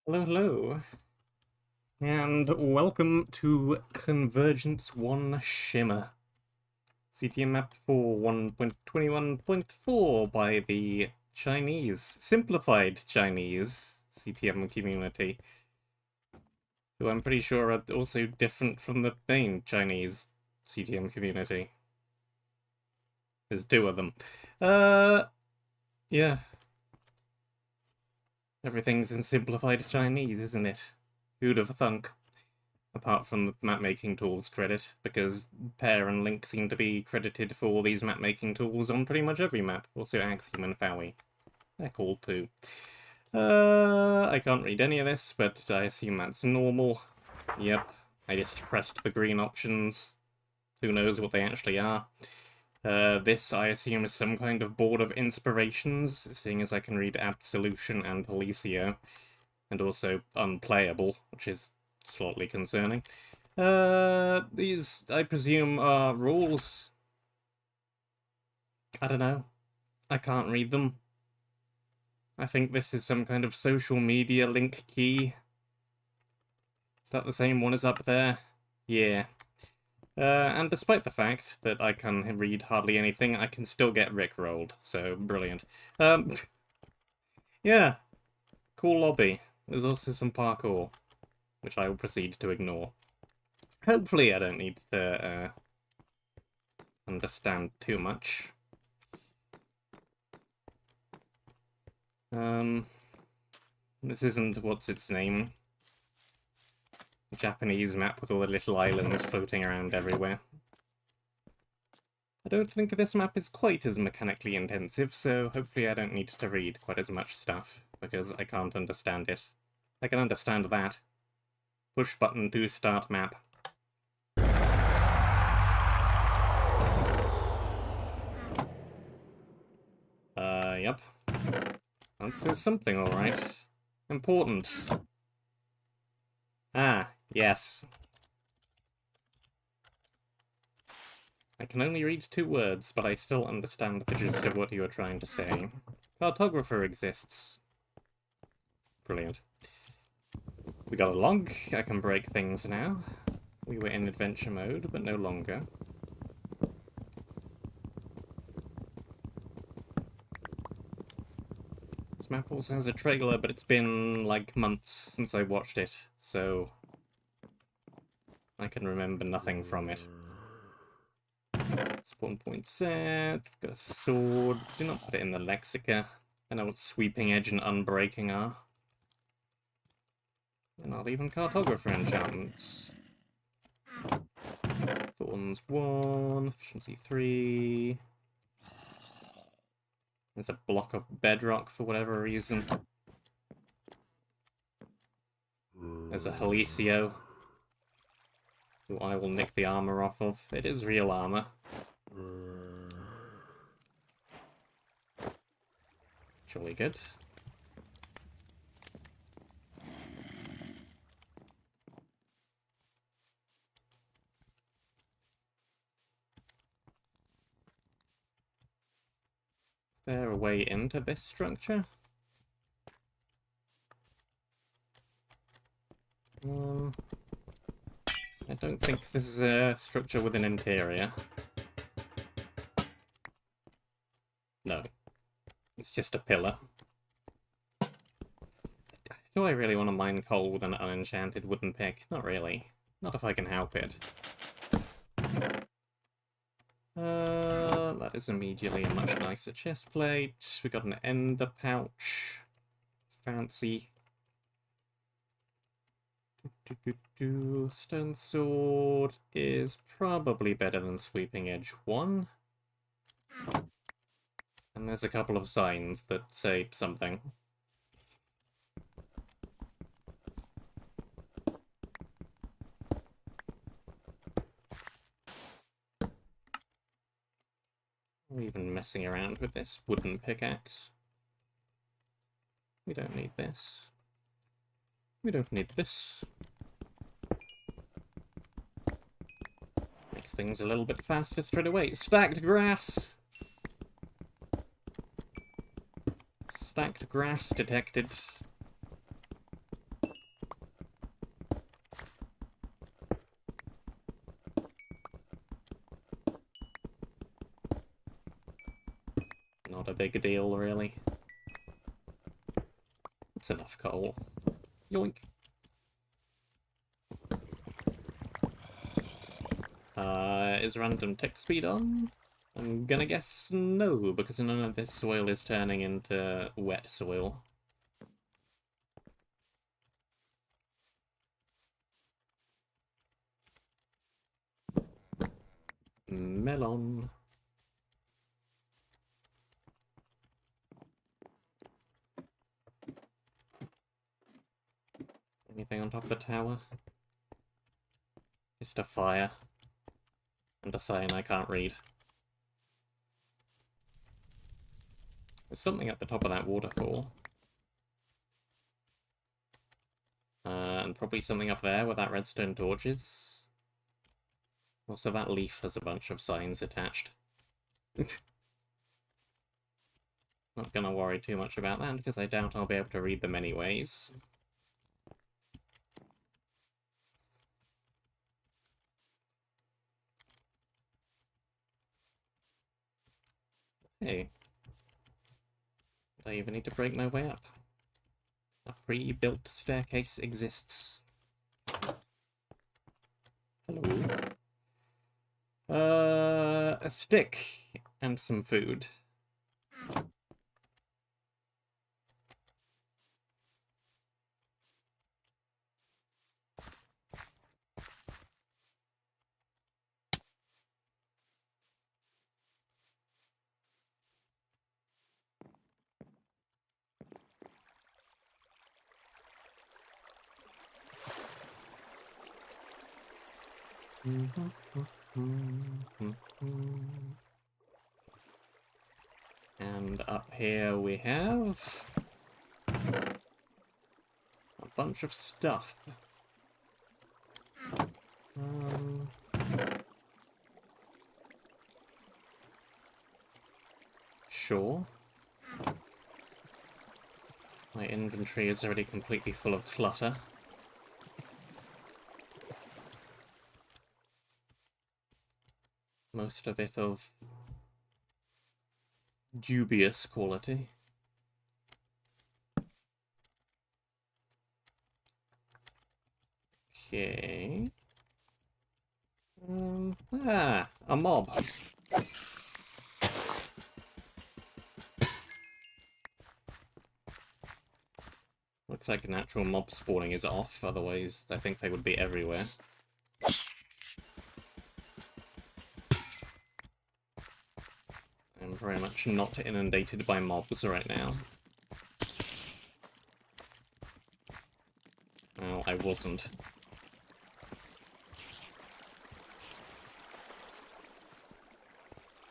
Hello, hello, and welcome to Convergence 1 Shimmer. CTM map for 1.21.4 by the Chinese, simplified Chinese CTM community, who I'm pretty sure are also different from the main Chinese CTM community. There's two of them. Yeah. Everything's in simplified Chinese, isn't it? Who'd have thunk? Apart from the map-making tools credit, because Pear and Link seem to be credited for all these map-making tools on pretty much every map. Also Axiom and Fowie. They're cool too. I can't read any of this, but I assume that's normal. Yep, I just pressed the green options. Who knows what they actually are. This, I assume, is some kind of board of inspirations, seeing as I can read Absolution and Policio, and also Unplayable, which is slightly concerning. These, I presume, are rules. I don't know. I can't read them. I think this is some kind of social media link key. Is that the same one as up there? Yeah. And despite the fact that I can read hardly anything, I can still get rickrolled, so brilliant. Yeah. Cool lobby. There's also some parkour, which I will proceed to ignore. Hopefully I don't need to understand too much. This isn't what's its name. A Japanese map with all the little islands floating around everywhere. I don't think this map is quite as mechanically intensive, so hopefully I don't need to read quite as much stuff, because I can't understand it. I can understand that. Push button to start map. Yep. That says something, alright. Important. Ah, yes. I can only read 2 words, but I still understand the gist of what you are trying to say. Cartographer exists. Brilliant. We got a log. I can break things now. We were in adventure mode, but no longer. This map also has a trailer, but it's been like months since I watched it, so I can remember nothing from it. Spawn point set, got a sword. Do not put it in the lexica. I know what sweeping edge and unbreaking are. And not even cartographer enchantments. Thorns 1, efficiency 3. There's a block of bedrock for whatever reason. There's a Policio, who I will nick the armor off of. It is real armor. Jolly good. Is there a way into this structure? I don't think this is a structure with an interior. No. It's just a pillar. Do I really want to mine coal with an unenchanted wooden pick? Not really. Not if I can help it. That is immediately a much nicer chest plate. We got an ender pouch. Fancy. Stone sword is probably better than sweeping edge 1. And there's a couple of signs that say something. We're even messing around with this wooden pickaxe. We don't need this. We don't need this. Makes things a little bit faster straight away. Stacked grass! Stacked grass detected. Not a big deal, really. It's enough coal. Yoink. Is random tick speed on? I'm gonna guess no, because none of this soil is turning into wet soil. Melon. Anything on top of the tower? Just a fire. And a sign I can't read. There's something at the top of that waterfall. And probably something up there where that redstone torch is. Also, that leaf has a bunch of signs attached. Not gonna worry too much about that, because I doubt I'll be able to read them anyways. Hey. Do I even need to break my way up? A pre-built staircase exists. Hello. A stick and some food. And up here we have a bunch of stuff. Sure. My inventory is already completely full of clutter. Most of it of dubious quality. Okay. A mob. Looks like natural mob spawning is off, otherwise I think they would be everywhere. I'm very much not inundated by mobs right now. Well, I wasn't.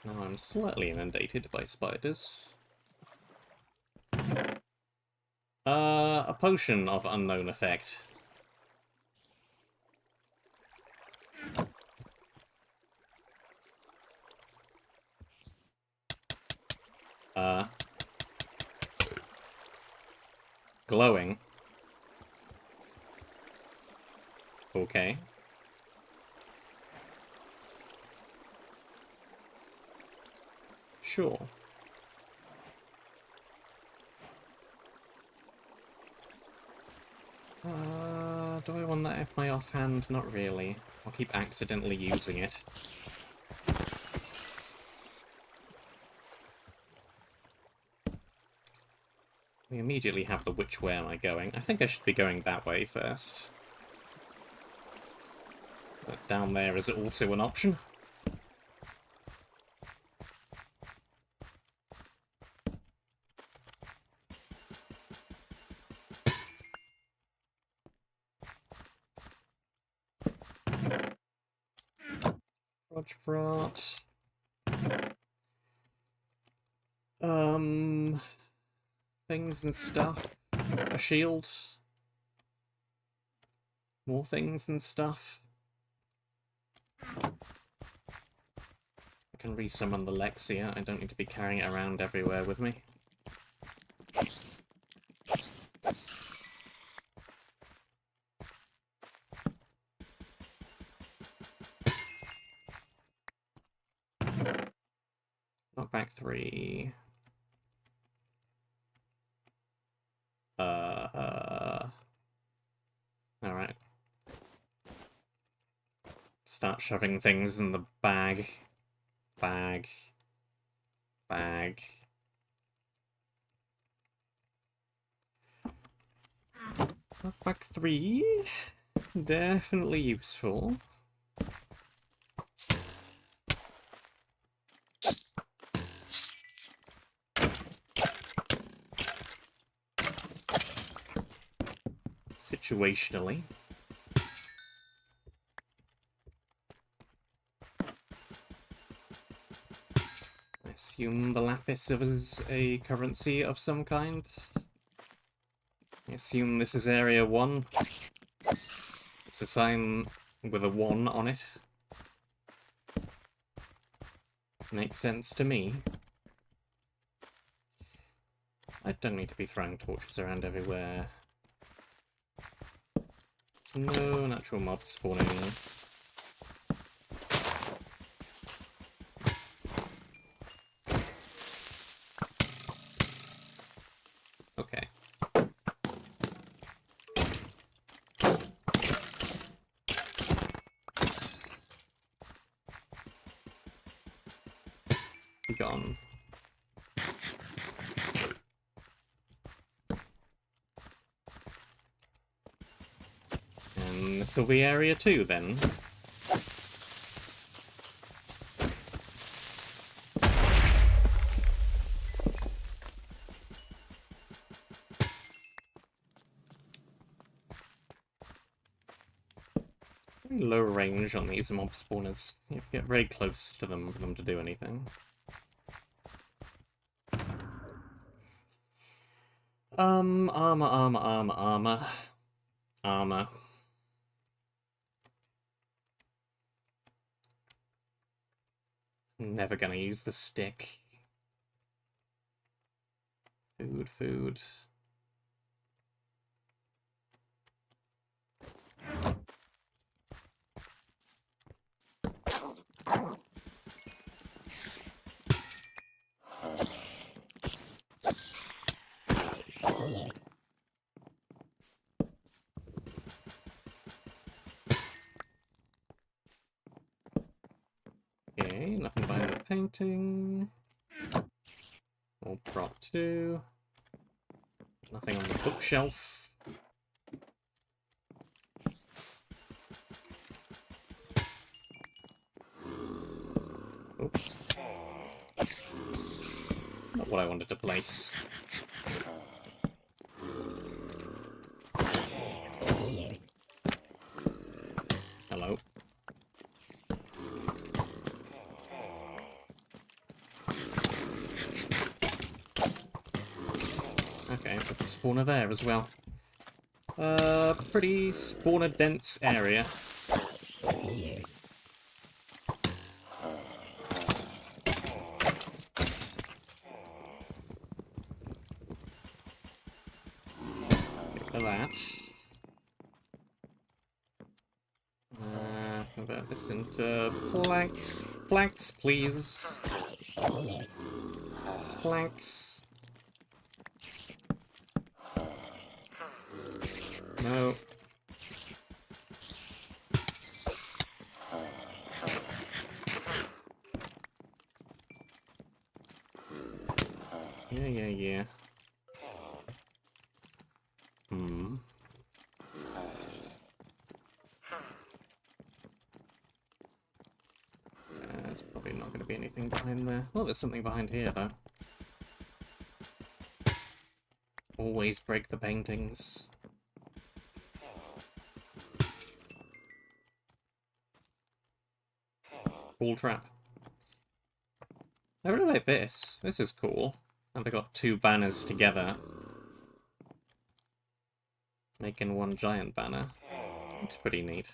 Now I'm slightly inundated by spiders. A potion of unknown effect. Glowing. Okay. Sure. Do I want that in my offhand? Not really. I'll keep accidentally using it. We immediately have the which way am I going? I think I should be going that way first. But down there is also an option. Brought. Things and stuff. A shield. More things and stuff. I can resummon the Lexia. I don't need to be carrying it around everywhere with me. Knockback 3. start shoving things in the bag. Bag. Backpack 3. Definitely useful. Situationally. I assume the lapis is a currency of some kind. I assume this is area 1. It's a sign with a 1 on it. Makes sense to me. I don't need to be throwing torches around everywhere. There's no natural mob spawning. Okay. Be gone. And this will be area 2 then. Very low range on these mob spawners. You have to get very close to them for them to do anything. Armor. Never gonna use the stick. Food. Okay, nothing behind the painting. Or prop 2. Nothing on the bookshelf. Oops. Not what I wanted to place. Hello. Okay, there's a spawner there as well. Pretty spawner-dense area. Look at that. Convert this into planks. Planks, please. Planks. No. Yeah. There's probably not going to be anything behind there. Oh, there's something behind here, though. Always break the paintings. Cool trap. I really like this. This is cool. And they got 2 banners together. Making one giant banner. It's pretty neat.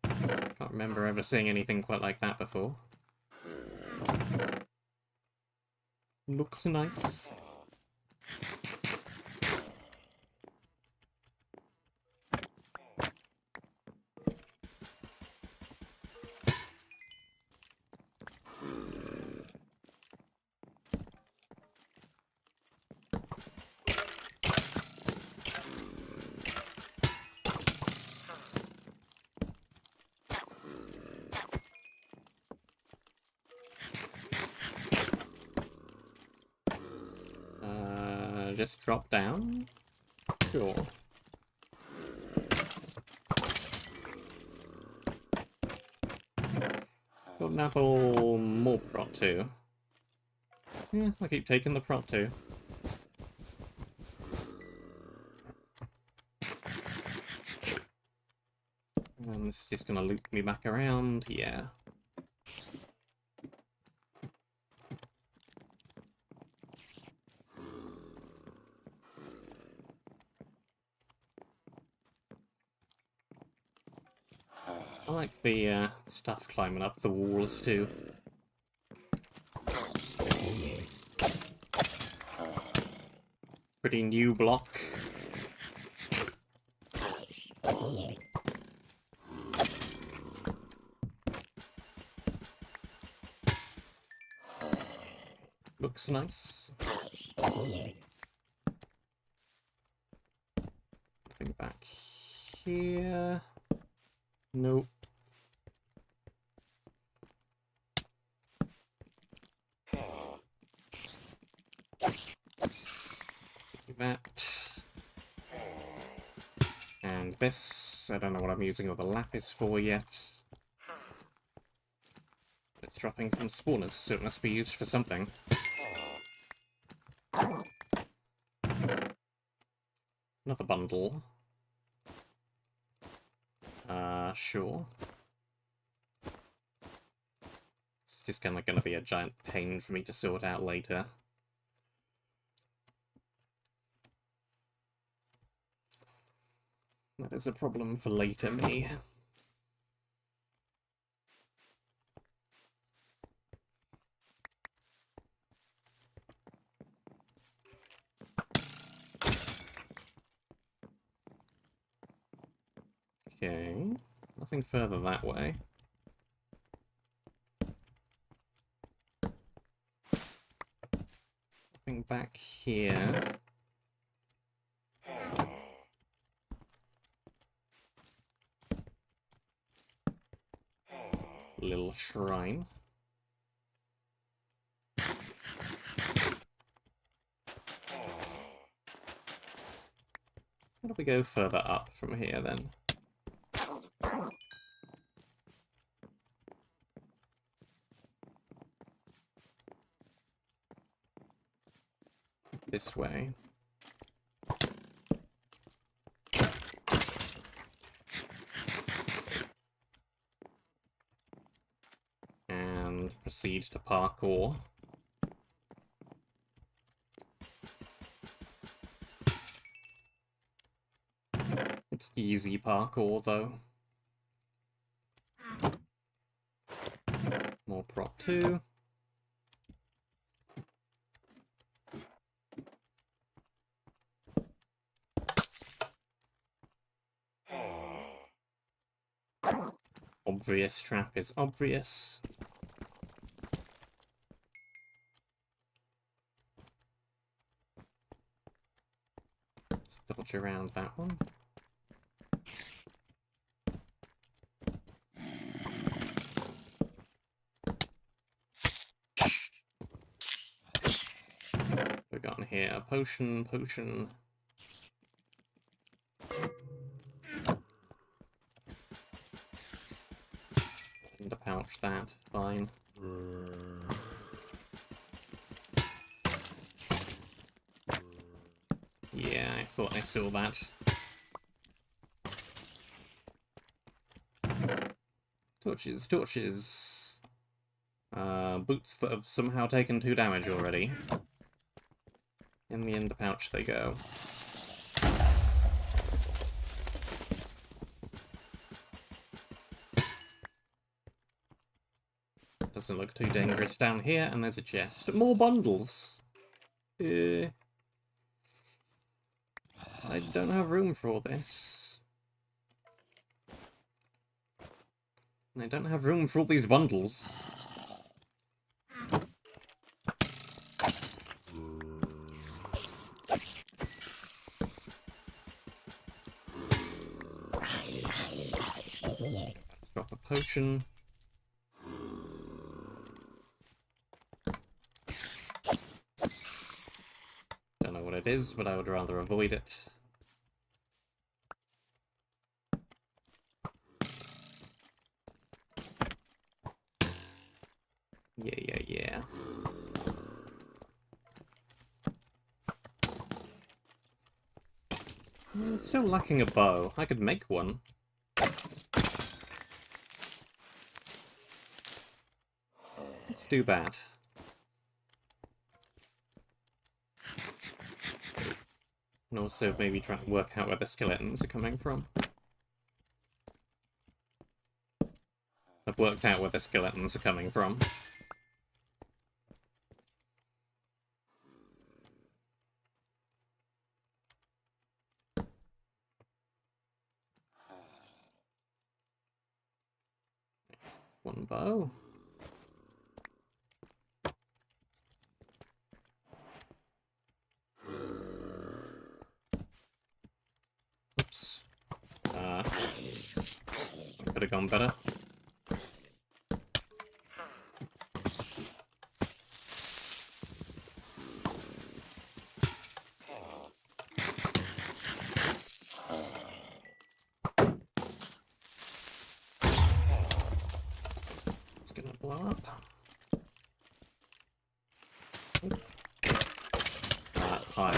Can't remember ever seeing anything quite like that before. Looks nice. just drop down? Sure. Got an apple, more prot 2. Yeah, I keep taking the prot 2. And this is just gonna loop me back around, yeah. I like the stuff climbing up the walls too. Pretty new block. Looks nice. Bring back here. Nope. That. And this. I don't know what I'm using all the lapis for yet. It's dropping from spawners, so it must be used for something. Another bundle. Sure. It's just gonna be a giant pain for me to sort out later. That is a problem for later me. Okay, nothing further that way. Nothing back here. Little shrine. How do we go further up from here then? This way. And proceed to parkour. It's easy parkour though. More prop 2. Obvious trap is obvious. Let's dodge around that one. We've got here a potion, potion. And a pouch that, fine. Yeah, I thought I saw that. Torches, torches. Boots that have somehow taken 2 damage already. In the ender pouch they go. Doesn't look too dangerous down here, and there's a chest. More bundles! I don't have room for all this. I don't have room for all these bundles. Drop a potion. is, but I would rather avoid it. Yeah. I'm still lacking a bow. I could make one. Let's do that. And also maybe try and work out where the skeletons are coming from. I've worked out where the skeletons are coming from. One bow. Oops. Could have gone better. It's gonna blow up. Hi.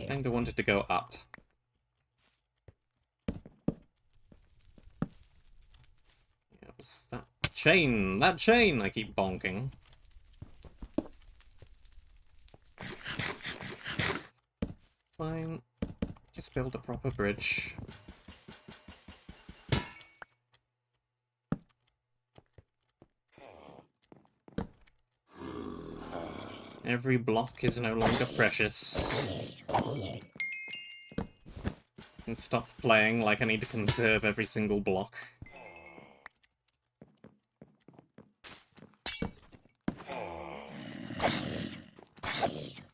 Kinda wanted to go up. Yeah, what's that chain? That chain I keep bonking. Fine. Just build a proper bridge. Every block is no longer precious. And stop playing like I need to conserve every single block.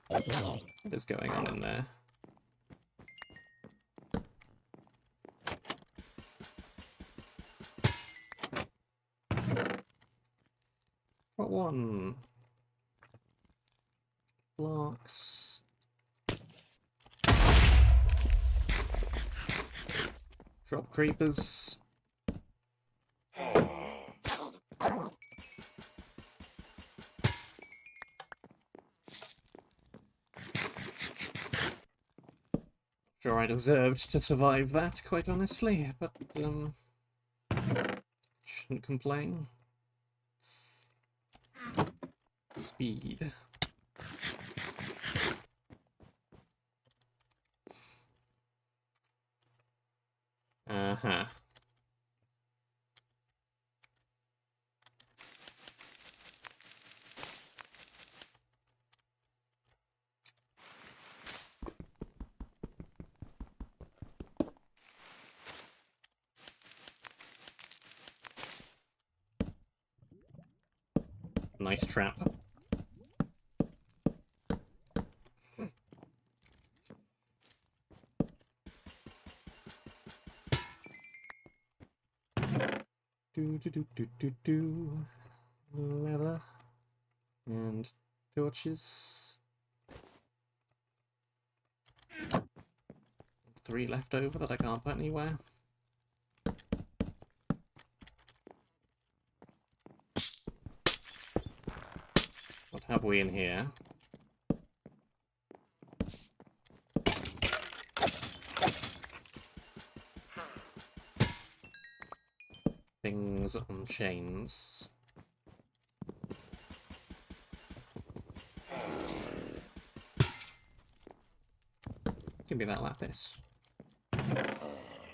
What is going on in there? What one? Blocks. Drop creepers. Sure I deserved to survive that, quite honestly, but, shouldn't complain. Speed. Uh-huh. Nice trap. Do. Leather. And torches. 3 left over that I can't put anywhere. What have we in here? Things on chains. Give me that lapis.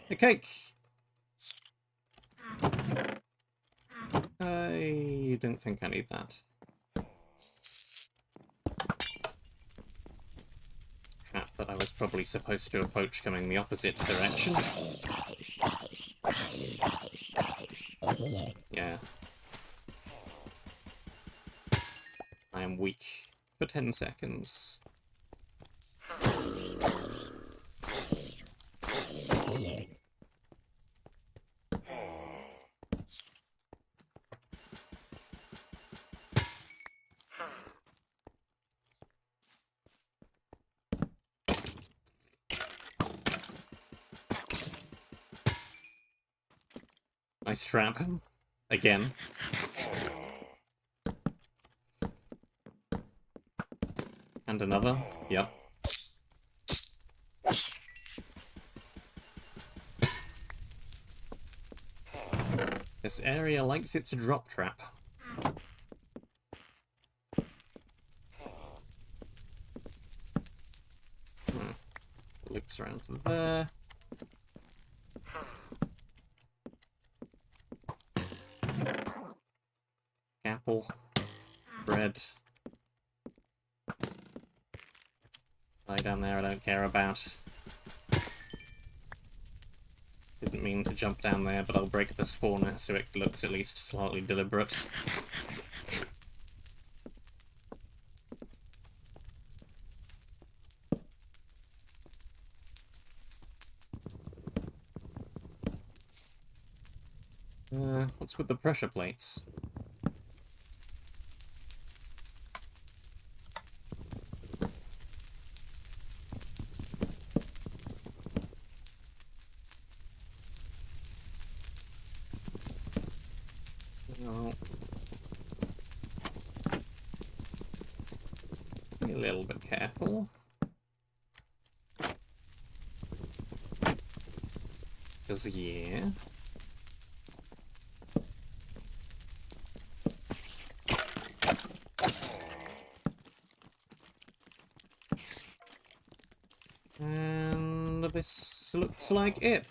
A cake! I don't think I need that. Trap that I was probably supposed to approach coming the opposite direction. Yeah. I am weak for 10 seconds. Nice trap. Again. And another. Yep. This area likes its drop trap. Loops around from there. Apple. Bread. Lie down there, I don't care about. Didn't mean to jump down there, but I'll break the spawner so it looks at least slightly deliberate. What's with the pressure plates? Oh. Be a little bit careful. Because, yeah. And this looks like it.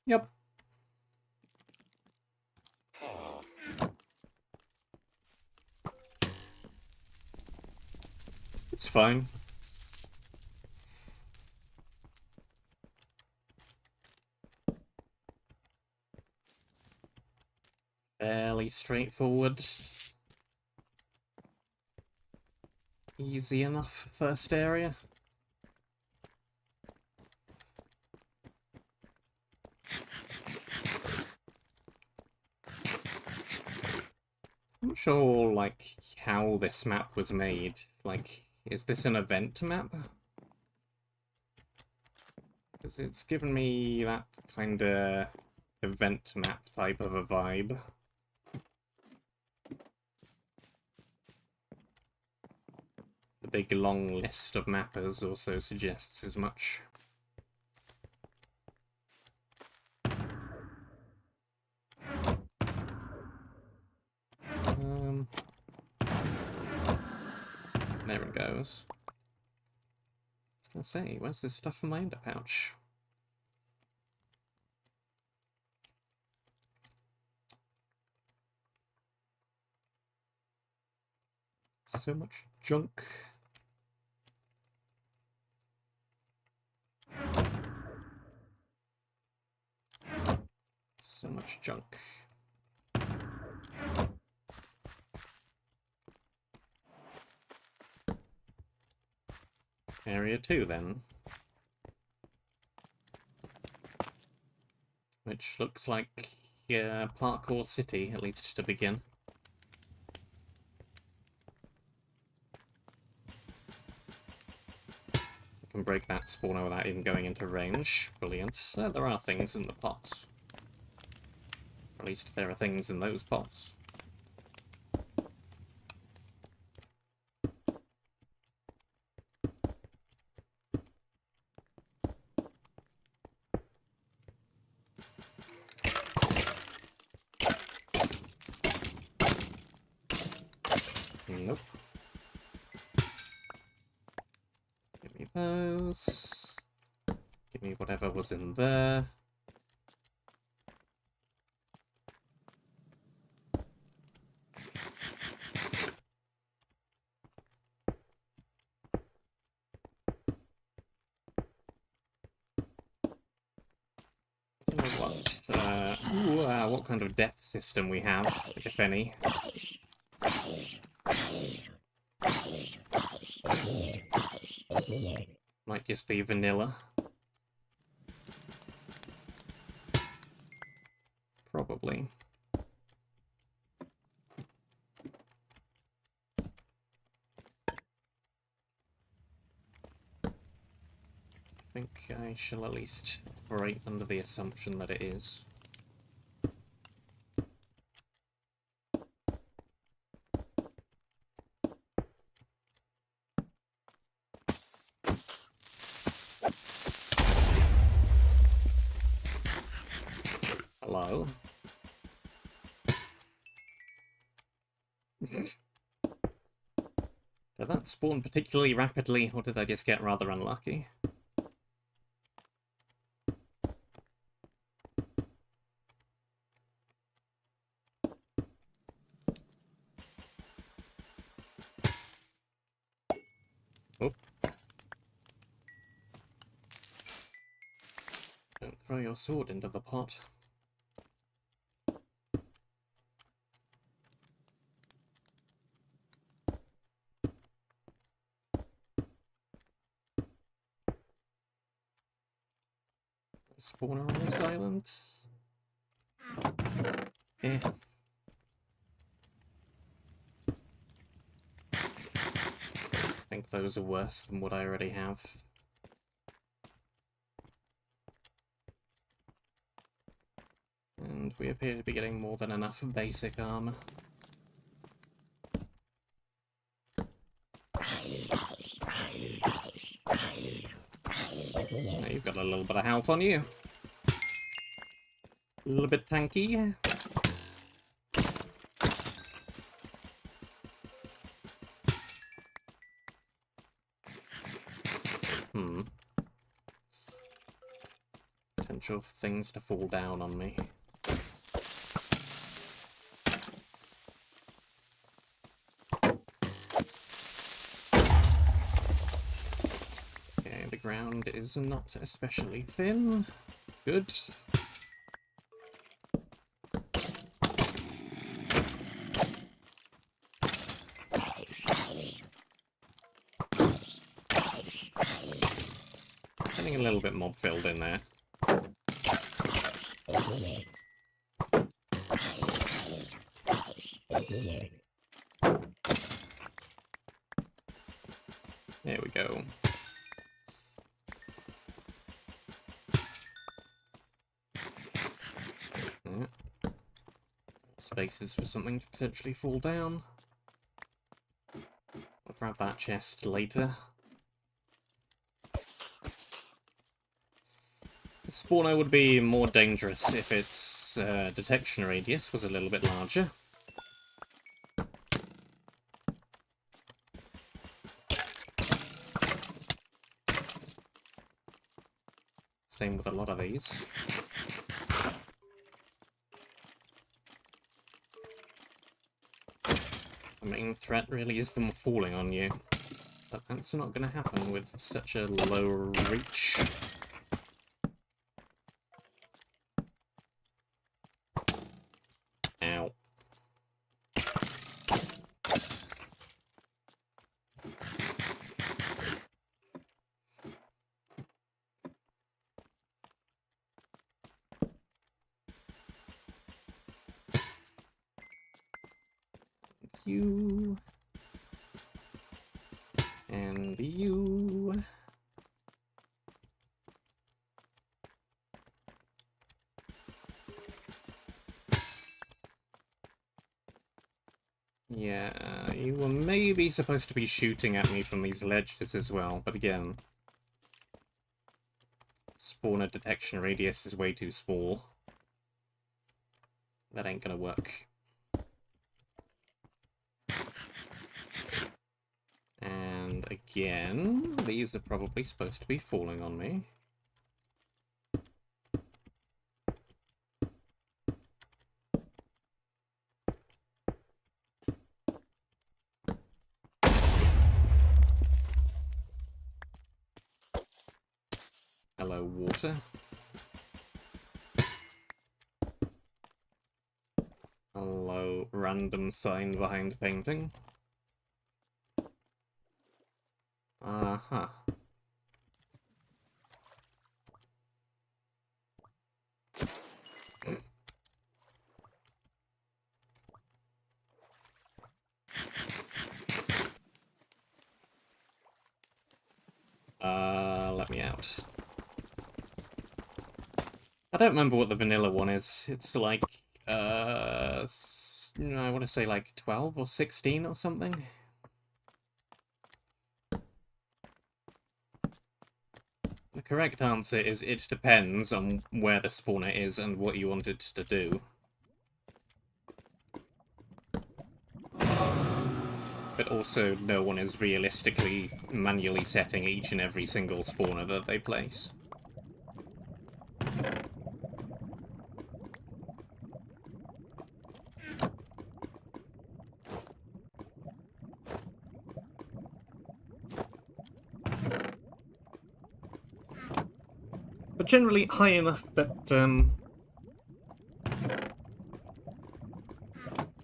Yep. It's fine. Fairly straightforward. Easy enough first area. I'm not sure, like, how this map was made. Like, is this an event map? Because it's given me that kind of event map type of a vibe. The big long list of mappers also suggests as much. There it goes. I was gonna say, where's this stuff from my ender pouch? So much junk. So much junk. Area 2 then. Which looks like Parkour City, at least to begin. I can break that spawner without even going into range. Brilliant. There are things in the pots. At least there are things in those pots. Nope. Give me those. Give me whatever was in there. What kind of death system we have, if any. Might just be vanilla. Probably. think I shall at least operate under the assumption that it is. Hello? Did that spawn particularly rapidly, or did I just get rather unlucky? Oh. Don't throw your sword into the pot. Spawner on this island. Eh. I think those are worse than what I already have. And we appear to be getting more than enough basic armor. Now you've got a little bit of health on you. A little bit tanky. Potential for things to fall down on me. Okay, the ground is not especially thin. Good. Getting a little bit mob filled in there. There we go. Yeah. Spaces for something to potentially fall down. I'll grab that chest later. The spawner would be more dangerous if its detection radius was a little bit larger. Same with a lot of these. The main threat really is them falling on you. But that's not going to happen with such a low reach. Ow. You. And you. Yeah, you were maybe supposed to be shooting at me from these ledges as well, but again, spawner detection radius is way too small. That ain't gonna work. And again, these are probably supposed to be falling on me. Hello, water. Hello, random sign behind painting. Uh-huh. Let me out. I don't remember what the vanilla one is. It's like, I want to say like 12 or 16 or something. The correct answer is it depends on where the spawner is and what you want it to do. But also, no one is realistically manually setting each and every single spawner that they place. But generally high enough that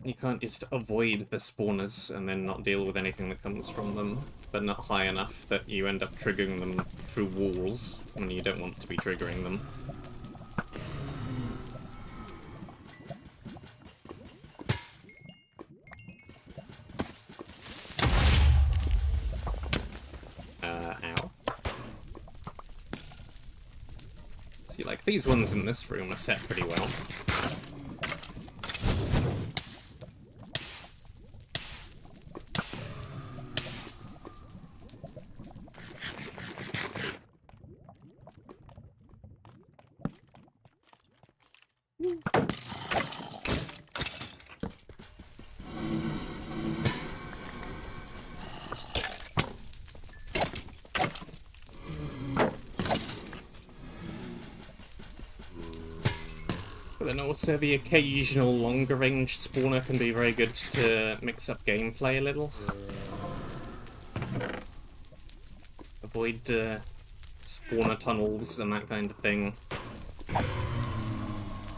you can't just avoid the spawners and then not deal with anything that comes from them, but not high enough that you end up triggering them through walls when you don't want to be triggering them. Ow. See, like, these ones in this room are set pretty well. But then also the occasional longer range spawner can be very good to mix up gameplay a little. Avoid spawner tunnels and that kind of thing.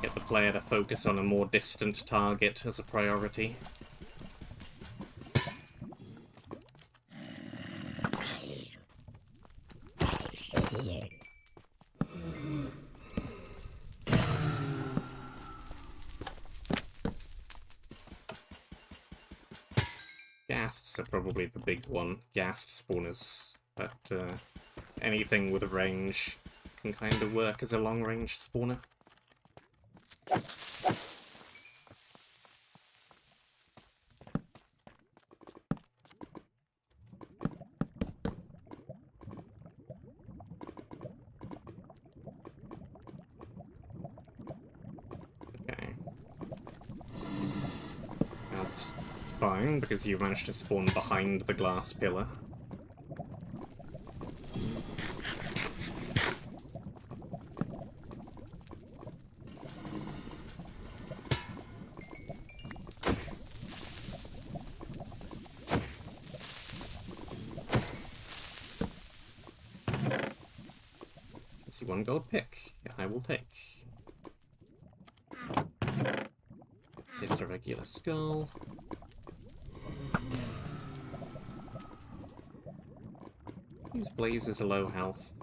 Get the player to focus on a more distant target as a priority. Ghasts are probably the big one. Ghast spawners, but anything with a range can kind of work as a long-range spawner. Okay. That's fine, because you managed to spawn behind the glass pillar. See, 1 gold pick. I will take. Let's hit a regular skull. These blazes are low health.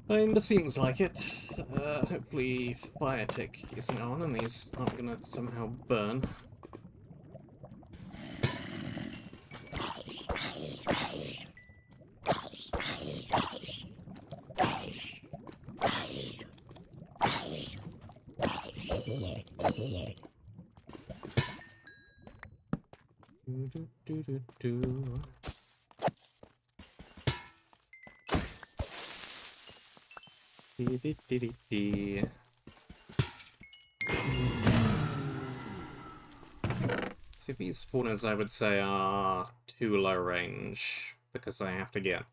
Kinda seems like it. Hopefully fire tick isn't on and these aren't gonna somehow burn. See, these spawners I would say are too low range, because I have to get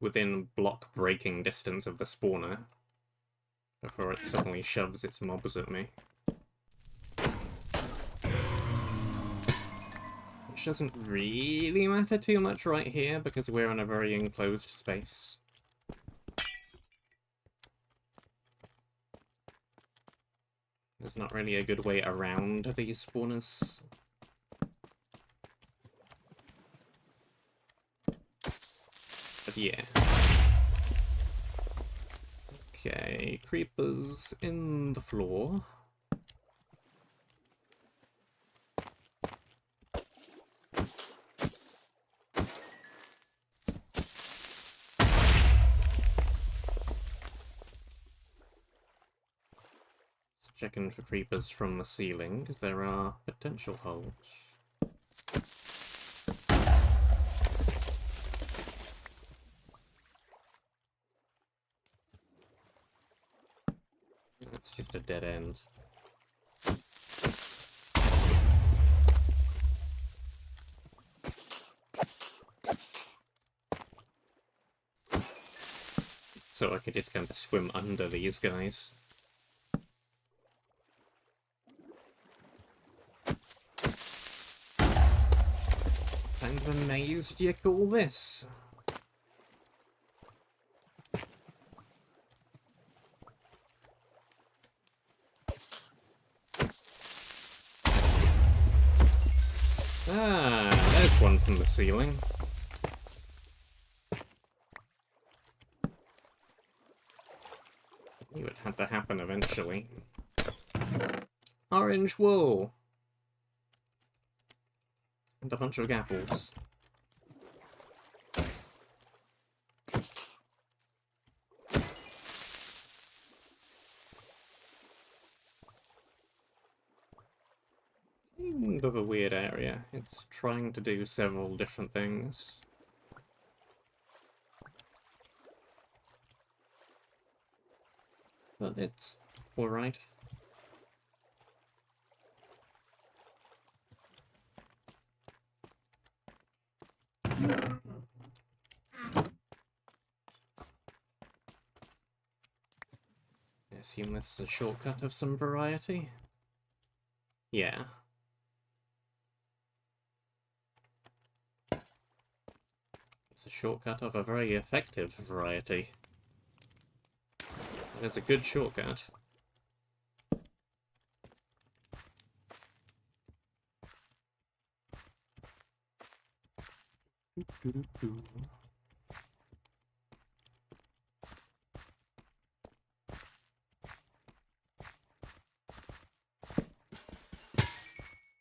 within block breaking distance of the spawner before it suddenly shoves its mobs at me. Which doesn't really matter too much right here, because we're in a very enclosed space. There's not really a good way around these spawners. But yeah. Okay, creepers in the floor. Checking for creepers from the ceiling, because there are potential holes. That's just a dead end. So I could just kind of swim under these guys. Kind of a maze, do you call this? Ah, there's one from the ceiling. Knew it had to happen eventually. Orange wool! And a bunch of apples. Kind of a weird area. It's trying to do several different things. But it's alright. I assume this is a shortcut of some variety? Yeah. It's a shortcut of a very effective variety. It is a good shortcut.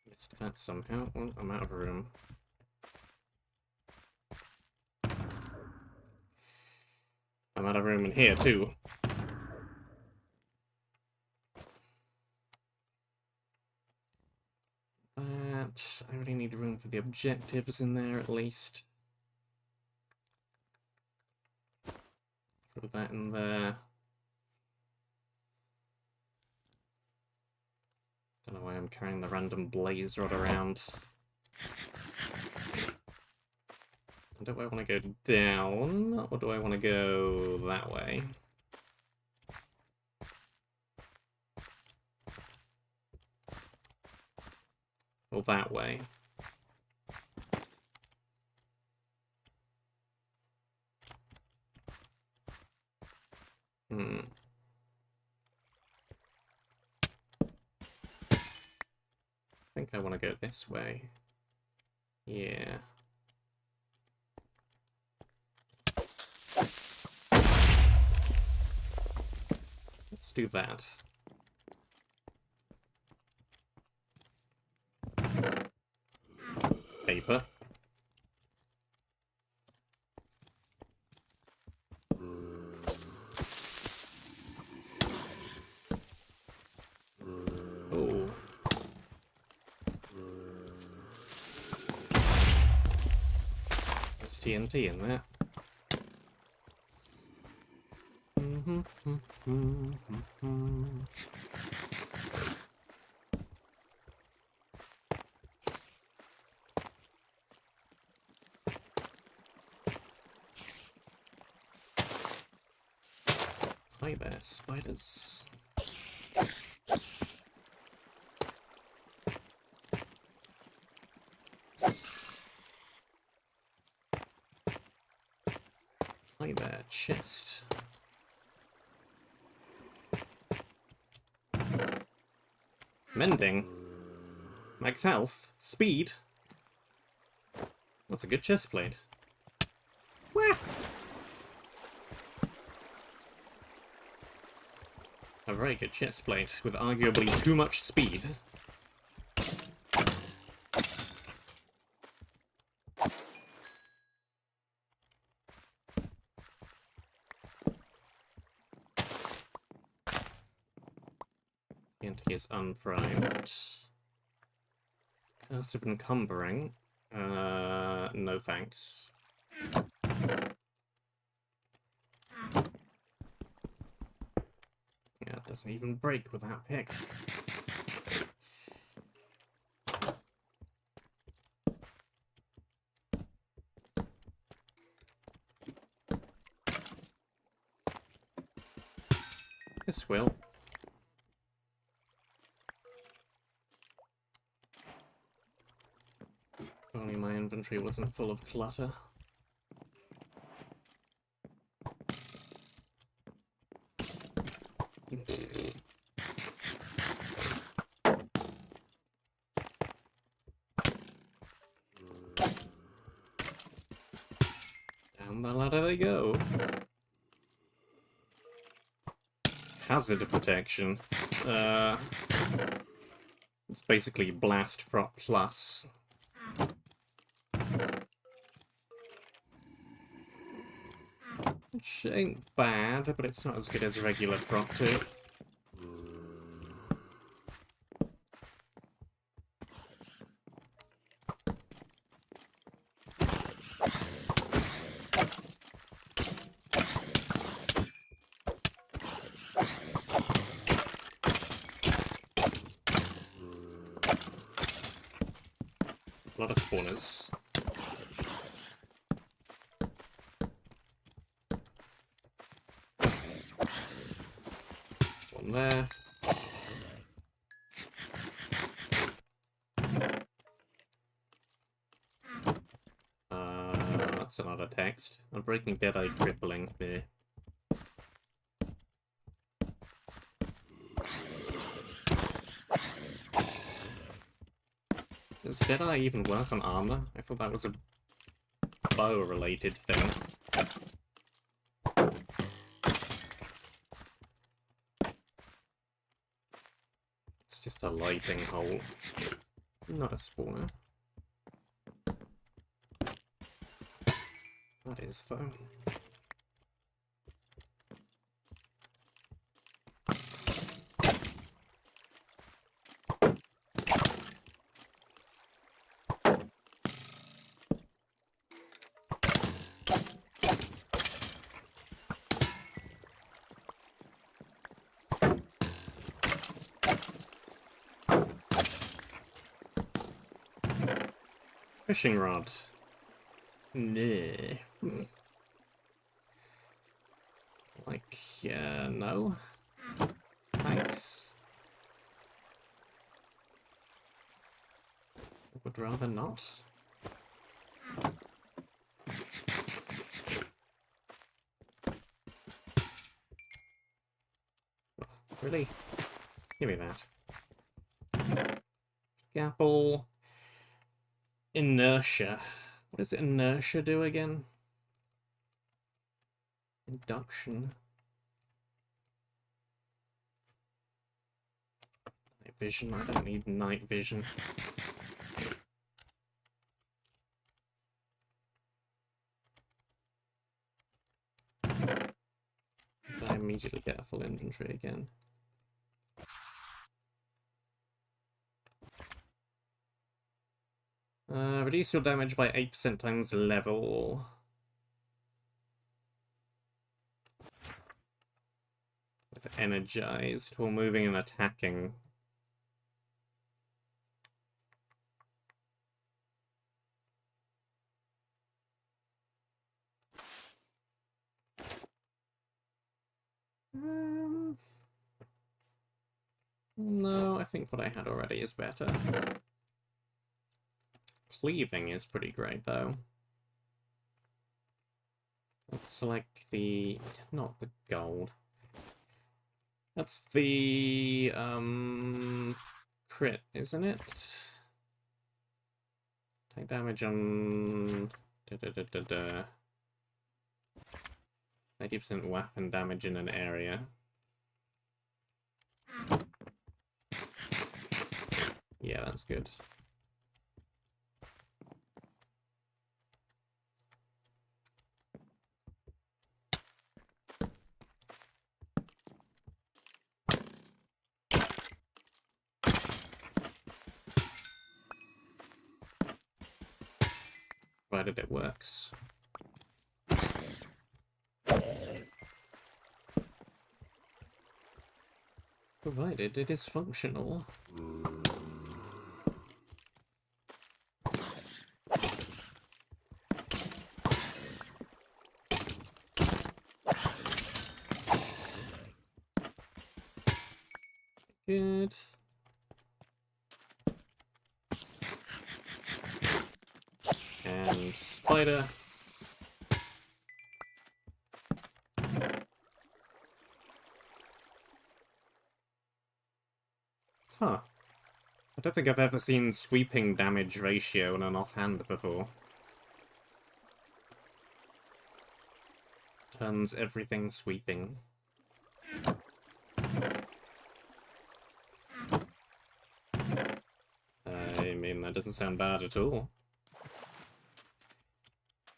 Missed that somehow. Oh, I'm out of room. I'm out of room in here too. That I really need room for the objectives in there at least. Throw that in there. Don't know why I'm carrying the random blaze rod around. Do I want to go down, or do I want to go that way? Or that way? I think I want to go this way. Yeah. Let's do that. Paper. Oh. There's TNT in there. Hi there, spiders. Hi there, chest. Mending. Max health. Speed. That's a good chest plate. Wah! A very good chest plate with arguably too much speed. TNT is unprimed. Cursive encumbering. No thanks. Yeah, it doesn't even break with that pick. This will. If only my inventory wasn't full of clutter. Down the ladder they go. Hazard protection. It's basically blast prop plus. Which ain't bad, but it's not as good as regular prop 2. A lot of spawners. One there. That's another text. I'm breaking Deadeye crippling here. Does Deadeye even work on armor? I thought that was a bow-related thing. It's just a lighting hole, not a spawner. That is foam. Fishing rod. Nah. Like, no. Thanks. I would rather not. Really? Give me that. Scalpel. Inertia. What does inertia do again? Induction. Night vision. I don't need night vision. I immediately get a full inventory again. Reduce your damage by 8% times level. With energized while moving and attacking. No, I think what I had already is better. Cleaving is pretty great, though. Let's select the... not the gold. That's the... crit, isn't it? Take damage on... 90% weapon damage in an area. Yeah, that's good. provided it works. Provided it is functional. Good. And spider. Huh. I don't think I've ever seen sweeping damage ratio in an offhand before. Turns everything sweeping. I mean, that doesn't sound bad at all.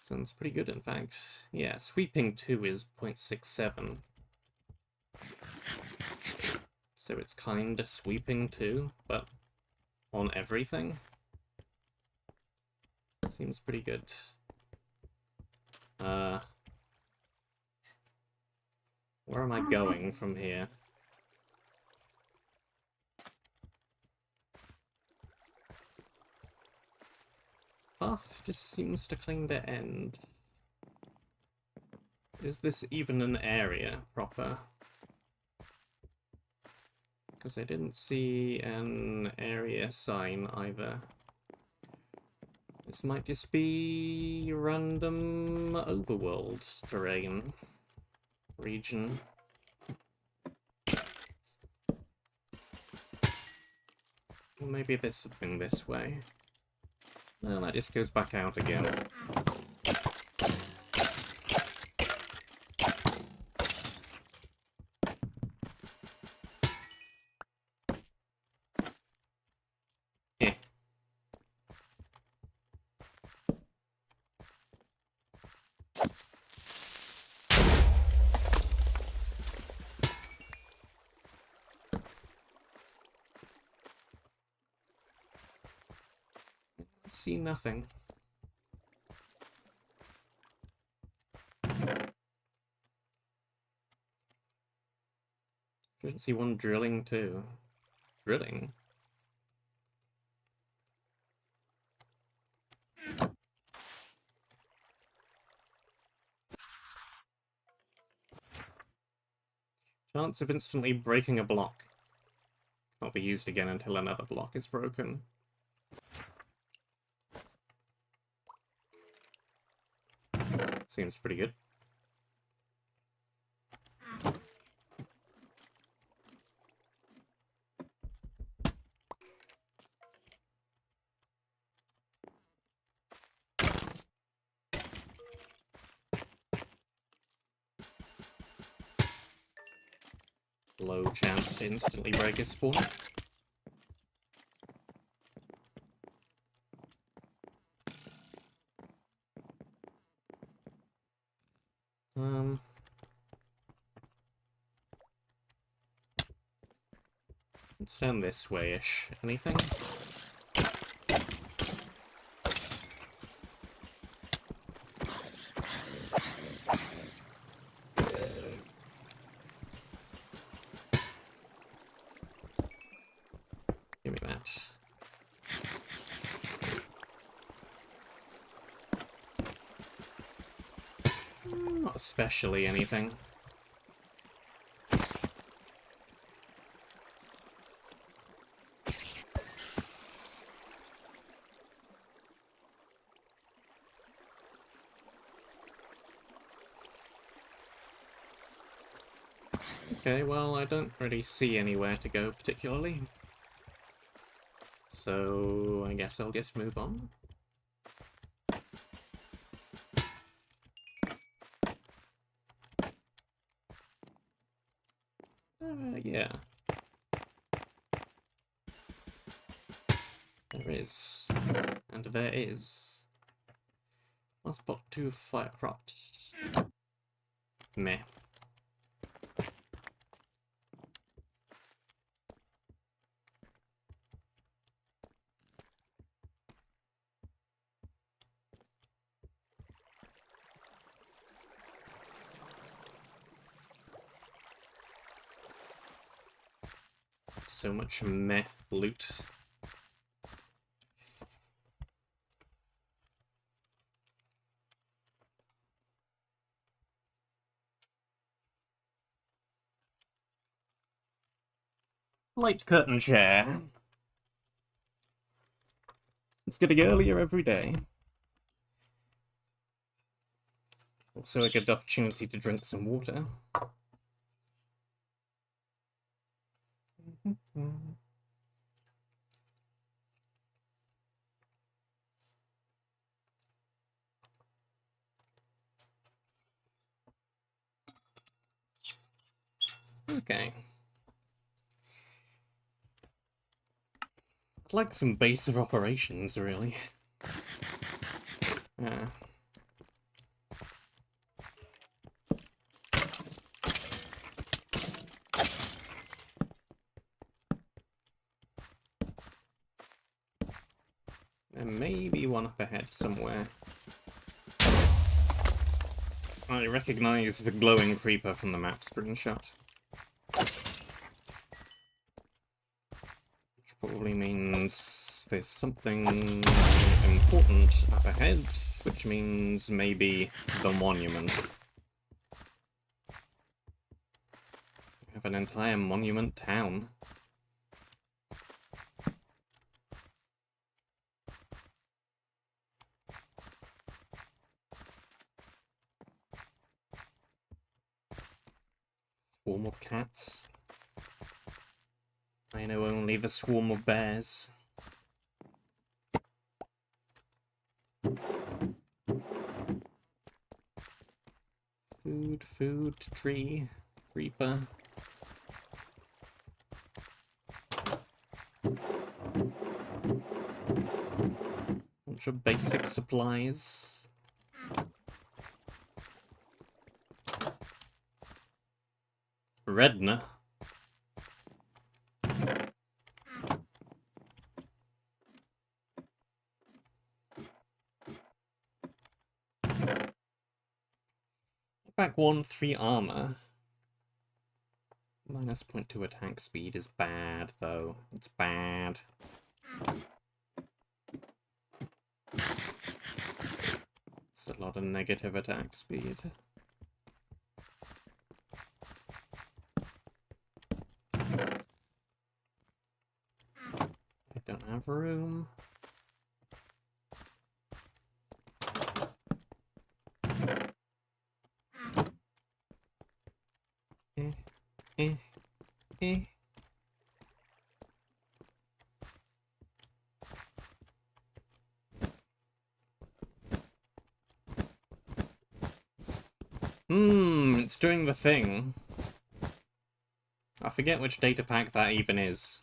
Sounds pretty good, in fact. Yeah, sweeping 2 is 0.67. So it's kinda sweeping 2, but on everything? Seems pretty good. Where am I going from here? Path just seems to kinda end. Is this even an area proper? Because I didn't see an area sign either. This might just be random overworld terrain. Region. Or maybe there's something this way. No, that just goes back out again. Eh. See nothing. Didn't see one drilling too. Drilling? Chance of instantly breaking a block. Not be used again until another block is broken. Seems pretty good. Low chance to instantly break his spawn. Let's turn this way-ish. Anything? Give me that. Not especially anything. Okay, well, I don't really see anywhere to go particularly. So, I guess I'll just move on. Yeah. There is. And there is. Last block 2 fire crops. Meh. So much meh loot. Light curtain chair. It's getting earlier every day. Also a good opportunity to drink some water. Okay. I'd like some base of operations, really. There may be one up ahead somewhere. I recognise the glowing creeper from the map screenshot. Which probably means there's something important up ahead, which means maybe the monument. We have an entire monument town. Swarm of cats. I know only the swarm of bears. Food, tree, creeper. Bunch of basic supplies. Redna. Back 1-3 armor. Minus 0.2 attack speed is bad, though. It's bad. It's a lot of negative attack speed. I don't have room. It's doing the thing. I forget which data pack that even is.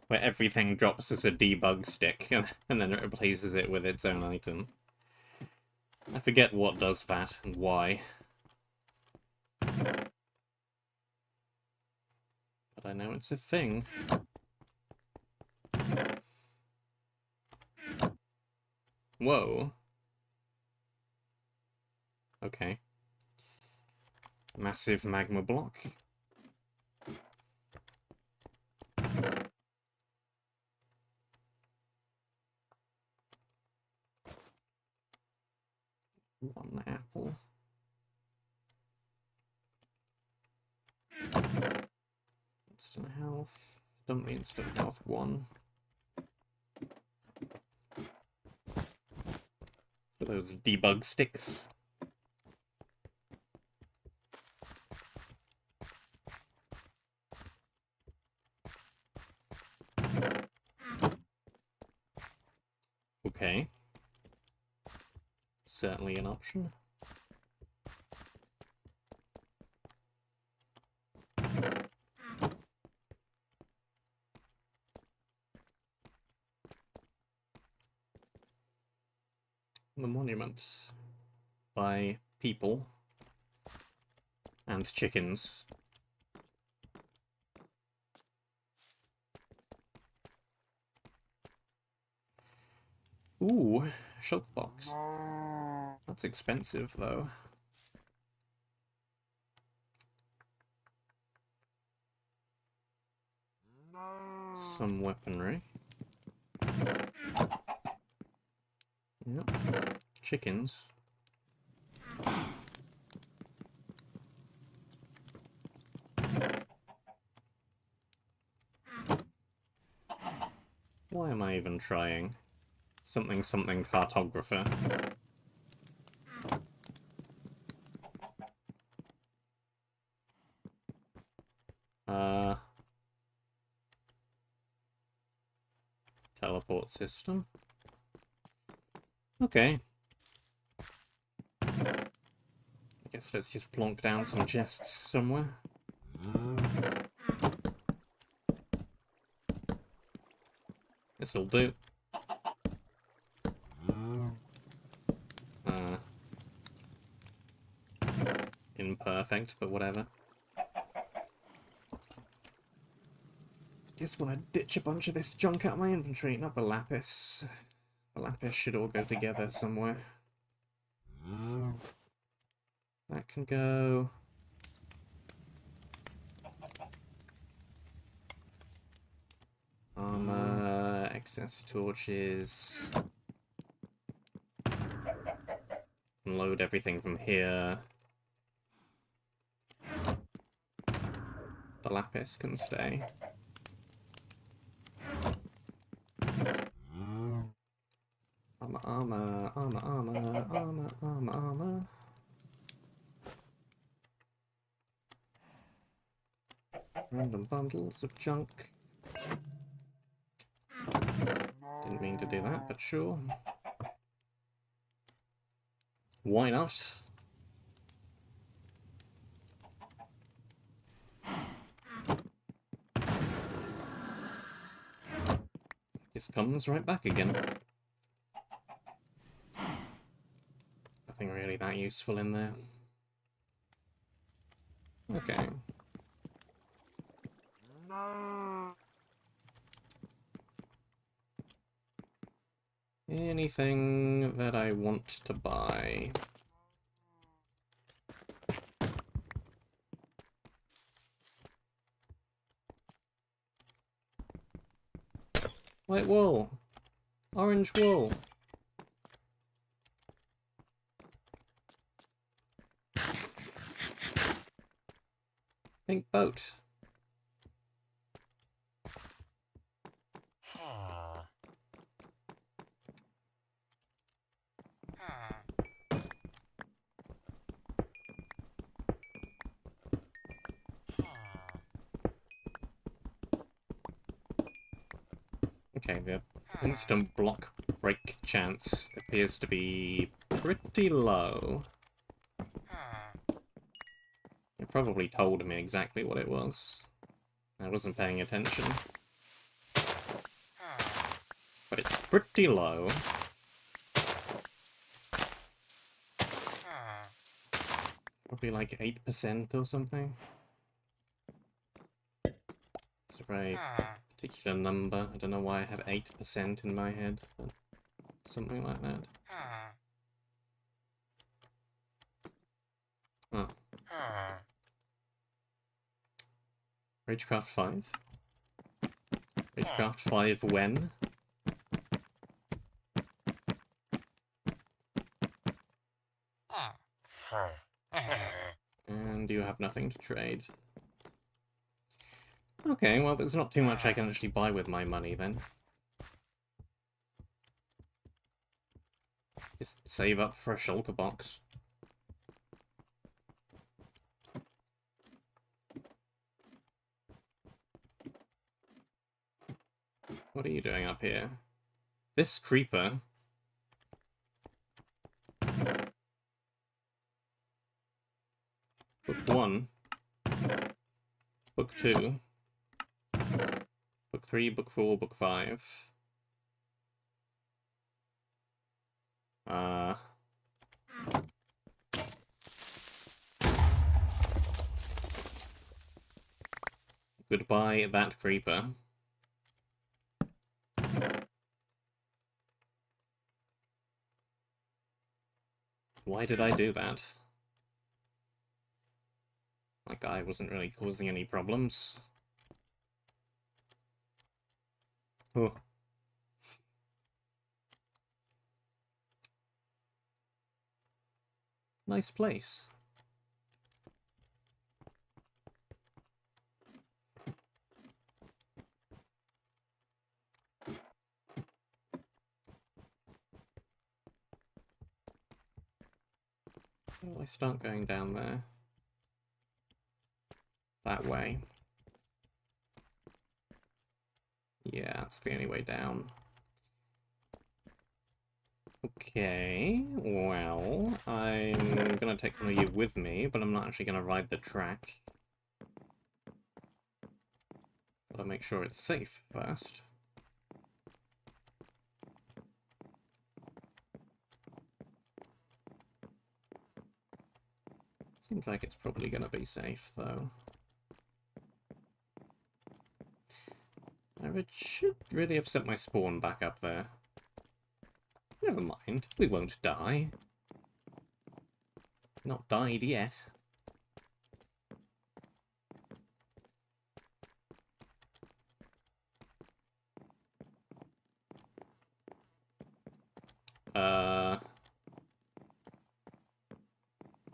Where everything drops as a debug stick, and then it replaces it with its own item. I forget what does that, and why. But I know it's a thing. Whoa. Okay. Massive magma block. One apple. Instant health. Don't need instant health 1. For those debug sticks. Okay. Certainly an option. The monument by people and chickens. Ooh, shulk box. That's expensive, though. some weaponry. Yep. Chickens. Why am I even trying? Something cartographer. Teleport system. Okay. I guess let's just plonk down some chests somewhere. This'll do. Imperfect, but whatever. Just want to ditch a bunch of this junk out of my inventory, not the lapis. The lapis should all go together somewhere. That can go. Armor, excess torches. Load everything from here. The lapis can stay. Armor. Random bundles of junk. Didn't mean to do that, but sure. Why not? Just comes right back again. Nothing really that useful in there. Okay. Anything that I want to buy. White wool. Orange wool. Pink boat. Okay, the instant block break chance appears to be pretty low. It probably told me exactly what it was. I wasn't paying attention. But it's pretty low. Probably like 8% or something. It's a very particular number. I don't know why I have 8% in my head, but something like that. Oh. Ragecraft 5? Ragecraft 5 when? And you have nothing to trade. Okay, well there's not too much I can actually buy with my money then. Just save up for a shelter box. What are you doing up here? This creeper. Book 1. Book 2. Book 3, Book 4, Book 5. Goodbye, that creeper. Why did I do that? Like I wasn't really causing any problems. Oh. Nice place. How do I start going down there? That way. Yeah, that's the only way down. Okay, well, I'm gonna take one of you with me, but I'm not actually gonna ride the track. Gotta make sure it's safe first. Seems like it's probably gonna be safe, though. I should really have set my spawn back up there. Never mind, we won't die. Not died yet.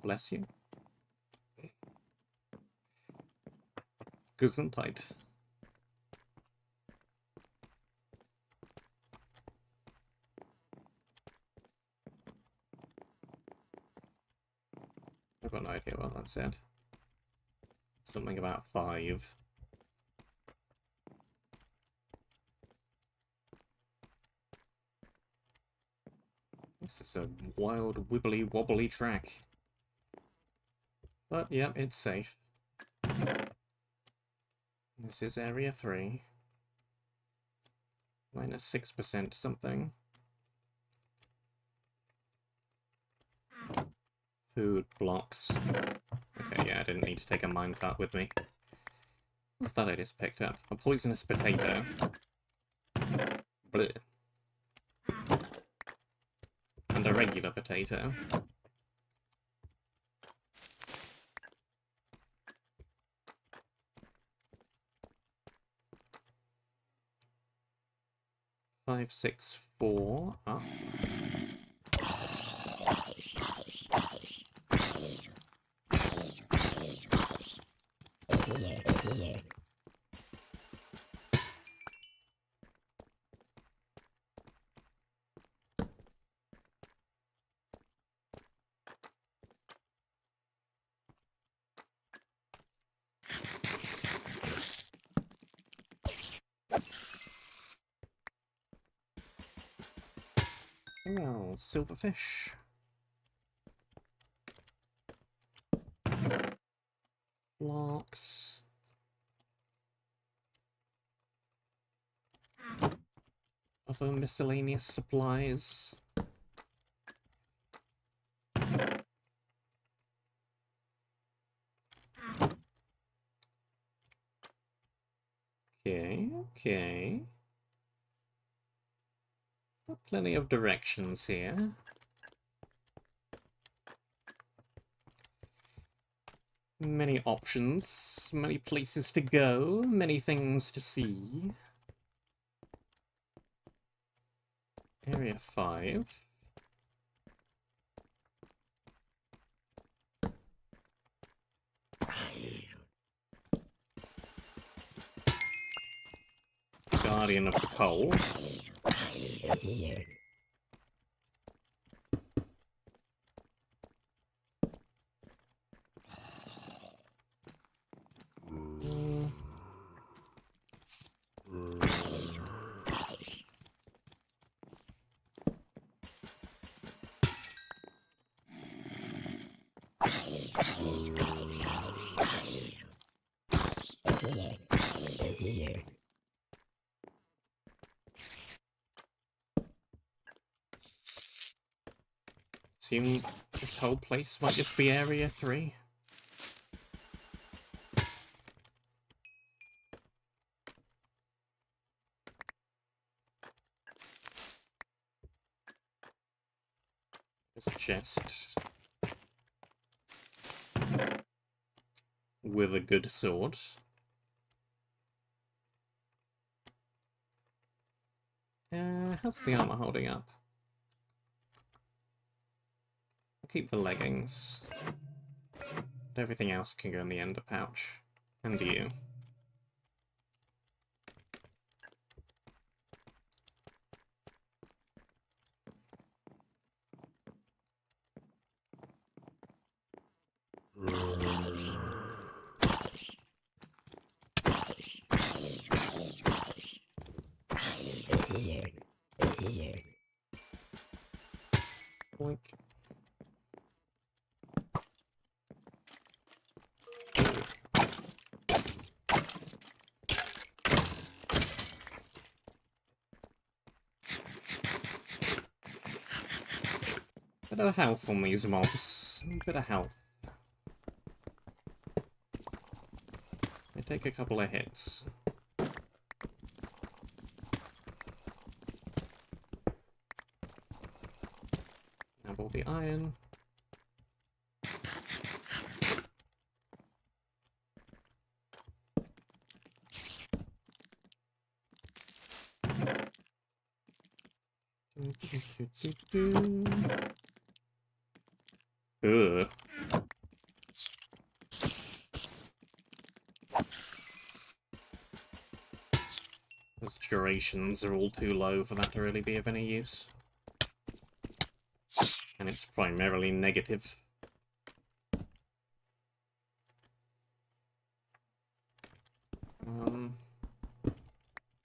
Bless you. Gesundheit. I've got no idea what that said. Something about 5. This is a wild, wibbly, wobbly track. But, yeah, it's safe. This is Area 3. Minus 6% something. Food blocks. Okay, yeah, I didn't need to take a minecart with me. What's that I just picked up? A poisonous potato. Blech. And a regular potato. Five, 6, 4, up. Well, silverfish. Blocks. Other miscellaneous supplies. Okay. Plenty of directions here. Many options, many places to go, many things to see. Area 5. Guardian of the Coal. Assume this whole place might just be Area 3. There's a chest. With a good sword. How's the armor holding up? I'll keep the leggings. But everything else can go in the ender pouch. And you. Boink. Bit of health on these mobs. Bit of health. They take a couple of hits. Have all the iron. Ugh. Those durations are all too low for that to really be of any use. And it's primarily negative.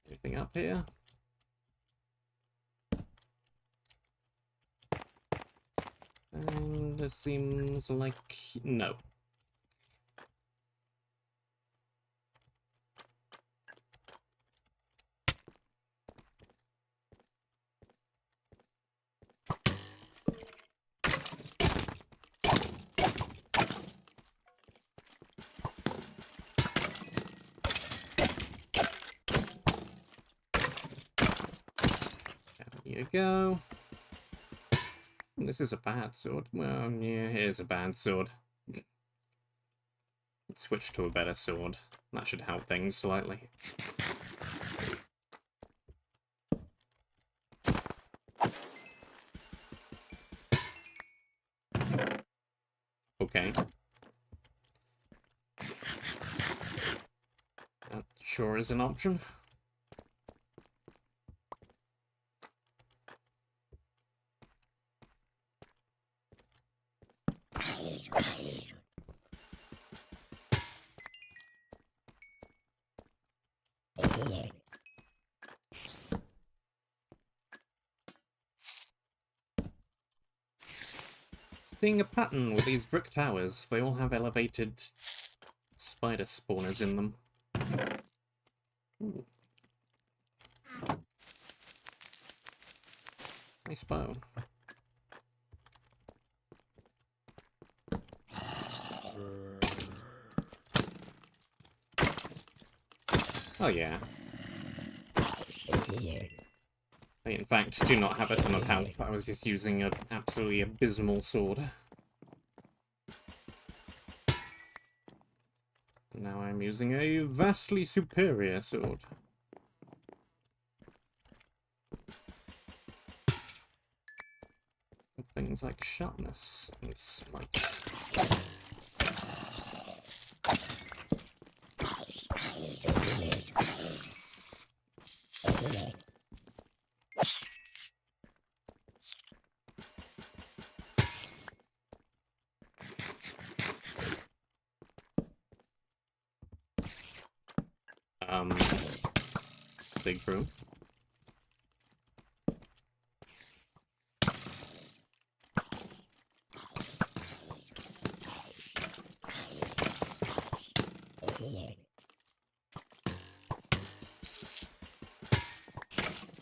Anything up here? And it seems like no. There you go. This is a bad sword. Well, yeah, here's a bad sword. Let's switch to a better sword. That should help things slightly. Okay. That sure is an option. Seeing a pattern with these brick towers, they all have elevated spider spawners in them. Ooh. Nice bow. Oh yeah. I, in fact, do not have a ton of health. I was just using an absolutely abysmal sword. Now I'm using a vastly superior sword. With things like sharpness and smite. Big brew.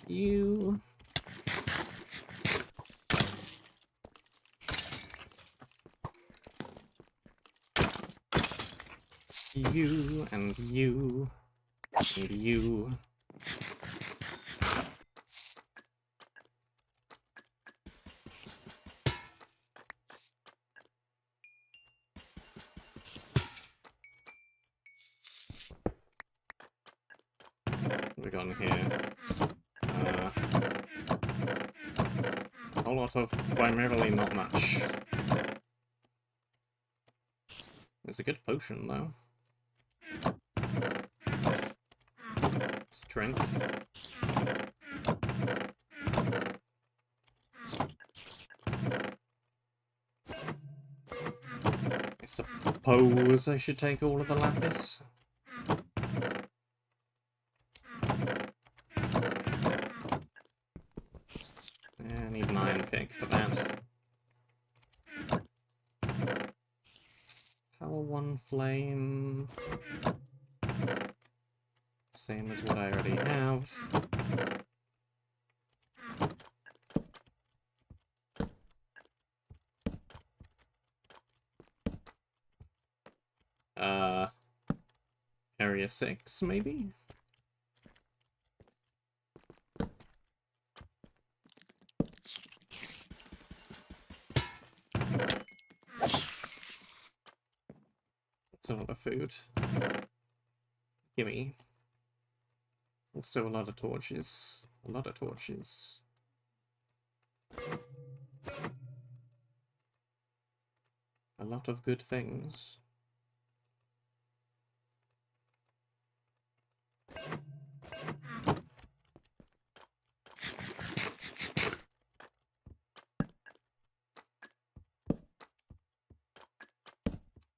You. You and you and you. What we got in here? whole lot of primarily not much. It's a good potion, though. Strength. I suppose I should take all of the lapis. I need an iron pick for that. Power 1 flame. Same as what I already have. Area 6, maybe? That's a lot of food. Gimme. Also a lot of torches. A lot of torches. A lot of good things.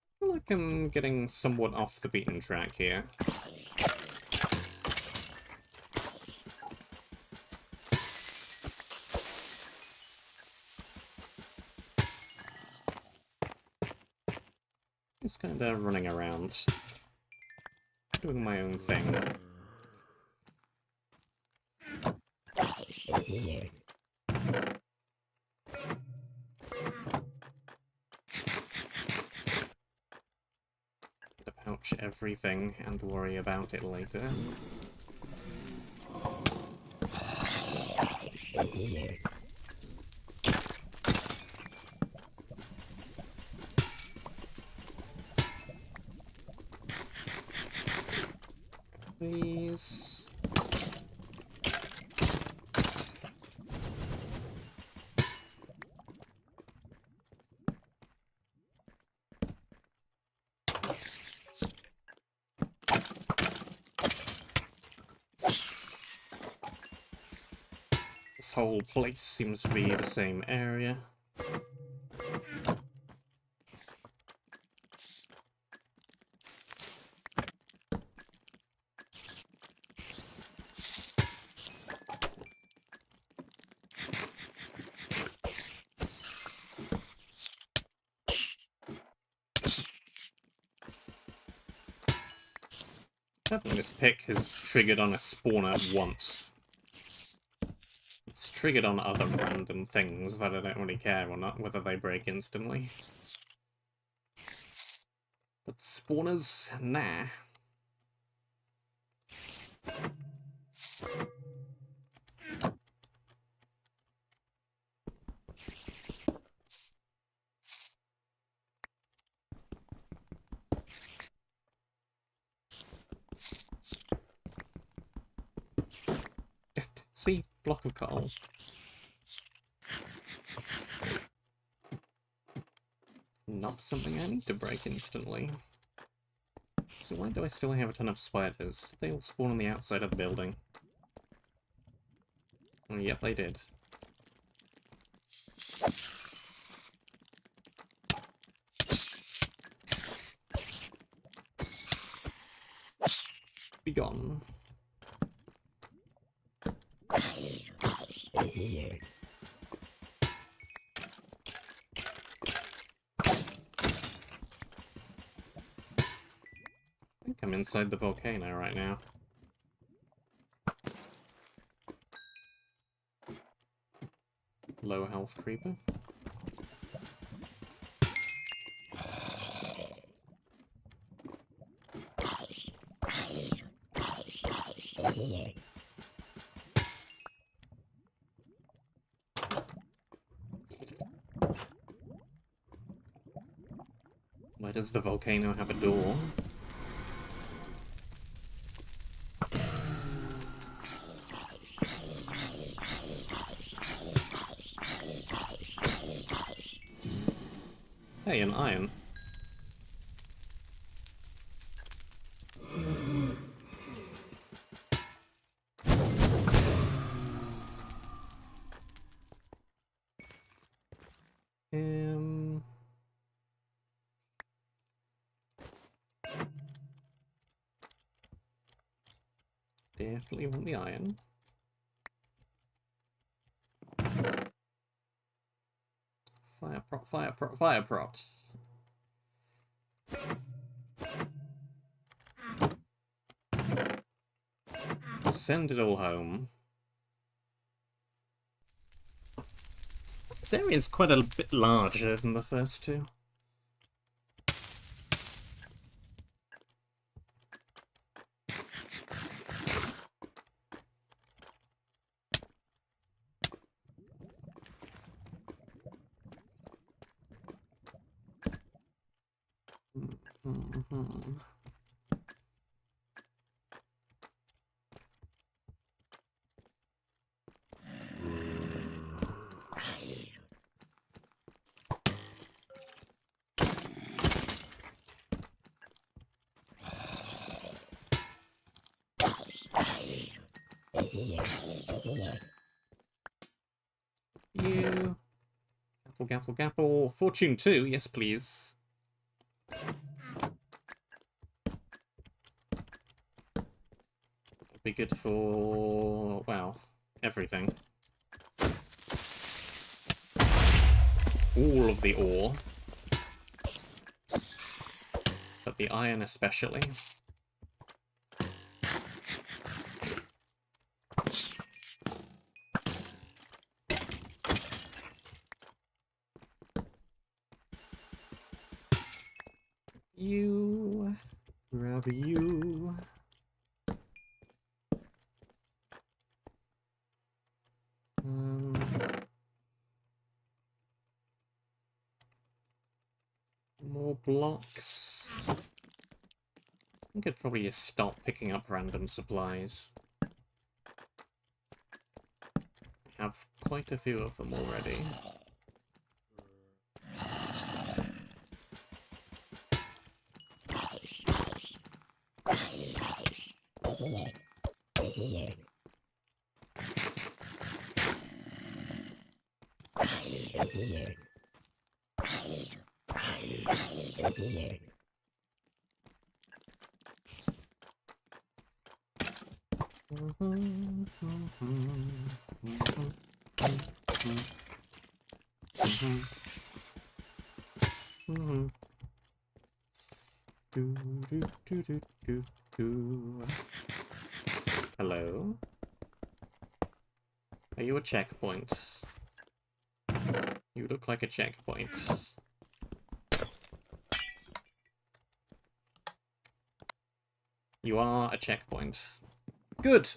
I feel like I'm getting somewhat off the beaten track here. Just kind of running around, doing my own thing. To pouch everything and worry about it later. Please. This whole place seems to be the same area. I think this pick has triggered on a spawner once. It's triggered on other random things that I don't really care or not, whether they break instantly. But spawners, nah. See? Block of coal. Not something I need to break instantly. So why do I still have a ton of spiders? Did they all spawn on the outside of the building? Oh, yep, they did. Be gone. I think I'm inside the volcano right now. Low health creeper. Why does the volcano have a door? Hey, an iron. Definitely want the iron. Fire prot, fire prot, fire prot. Send it all home. This area is quite a bit larger than the first two. You. Gapple, gapple, gapple. Fortune 2, yes please. Would be good for, well, everything. All of the ore. But the iron especially. You. Grab you. More blocks. I think I'd probably just start picking up random supplies. I have quite a few of them already. Hello? Are you a checkpoint? You look like a checkpoint. You are a checkpoint. Good!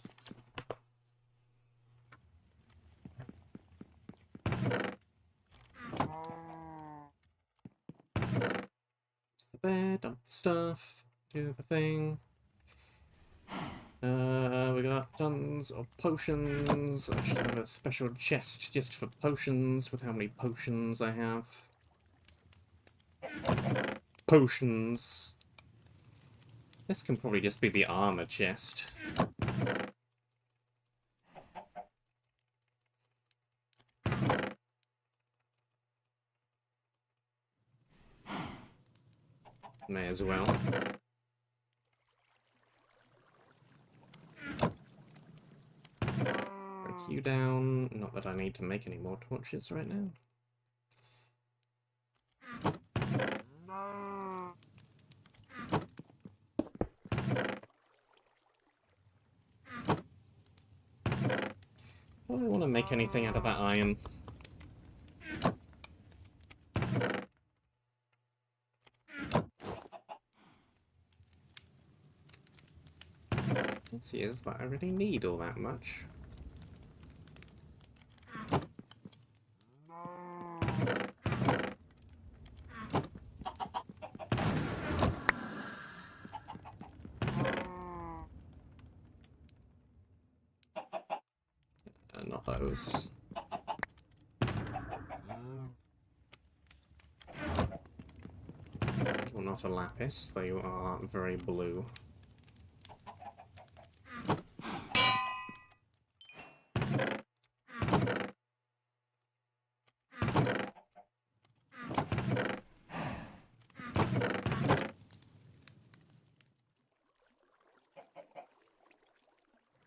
The bed, dump the stuff, do the thing. We got tons of potions. I should have a special chest just for potions with how many potions I have. Potions. This can probably just be the armor chest. May as well. Break you down. Not that I need to make any more torches right now. Do I want to make anything out of that iron? Let's see, is that I really need all that much? Not those. not a lapis, they are very blue.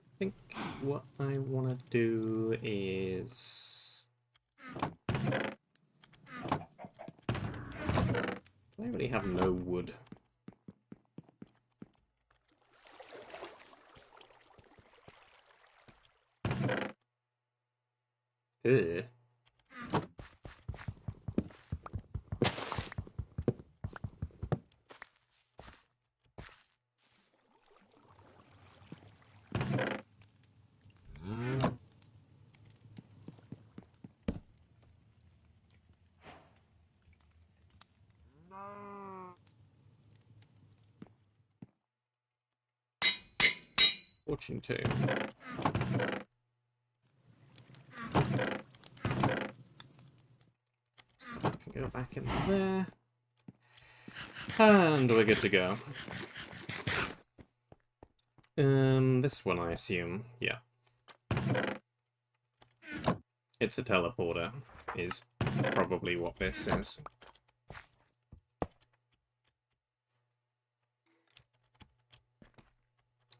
I think what I want to do is... I really have no wood. Ugh. Fortune 2. So I can go back in there. And we're good to go. This one I assume, yeah. It's a teleporter, is probably what this is.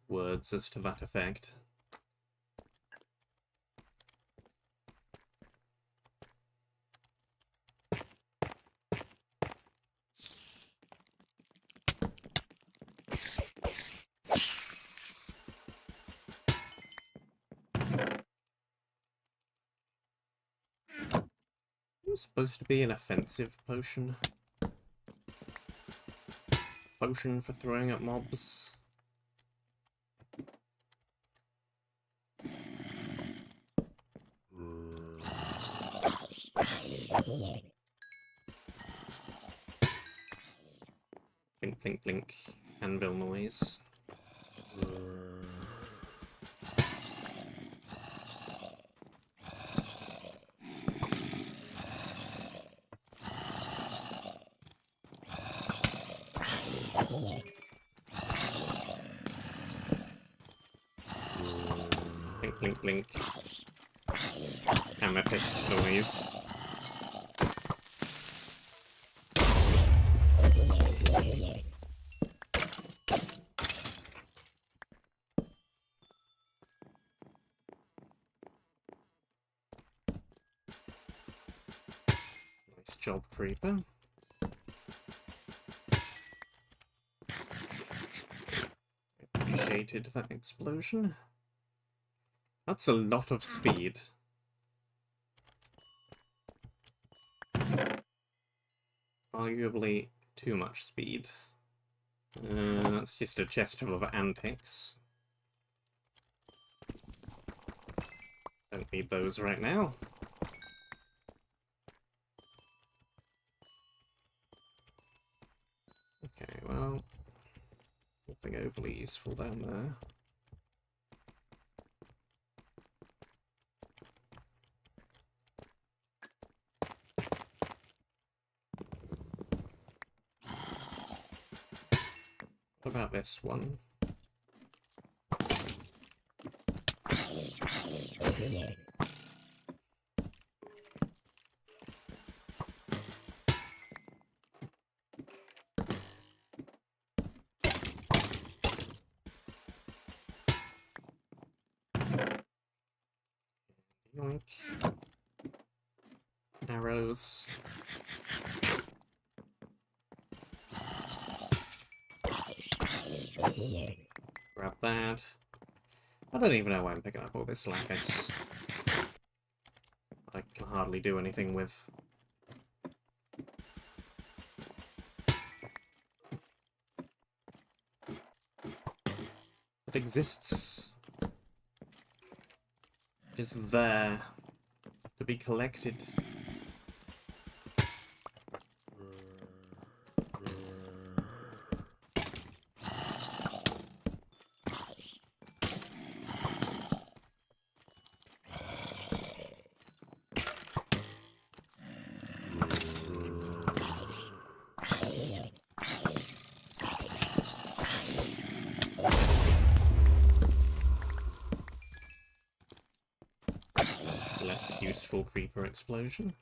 Words as to that effect. It's supposed to be an offensive potion. Potion for throwing at mobs. Blink, blink, blink. Anvil noise. Blink, blink, blink. Amethyst noise. Nice job, Creeper. Appreciated that explosion. That's a lot of speed. Arguably too much speed. That's just a chest full of antics. Don't need those right now. Okay, well, nothing overly useful down there. What about this one? Yoink. Arrows. Grab that. I don't even know why I'm picking up all this lapis. I can hardly do anything with. It exists. It is there to be collected. useful creeper explosion.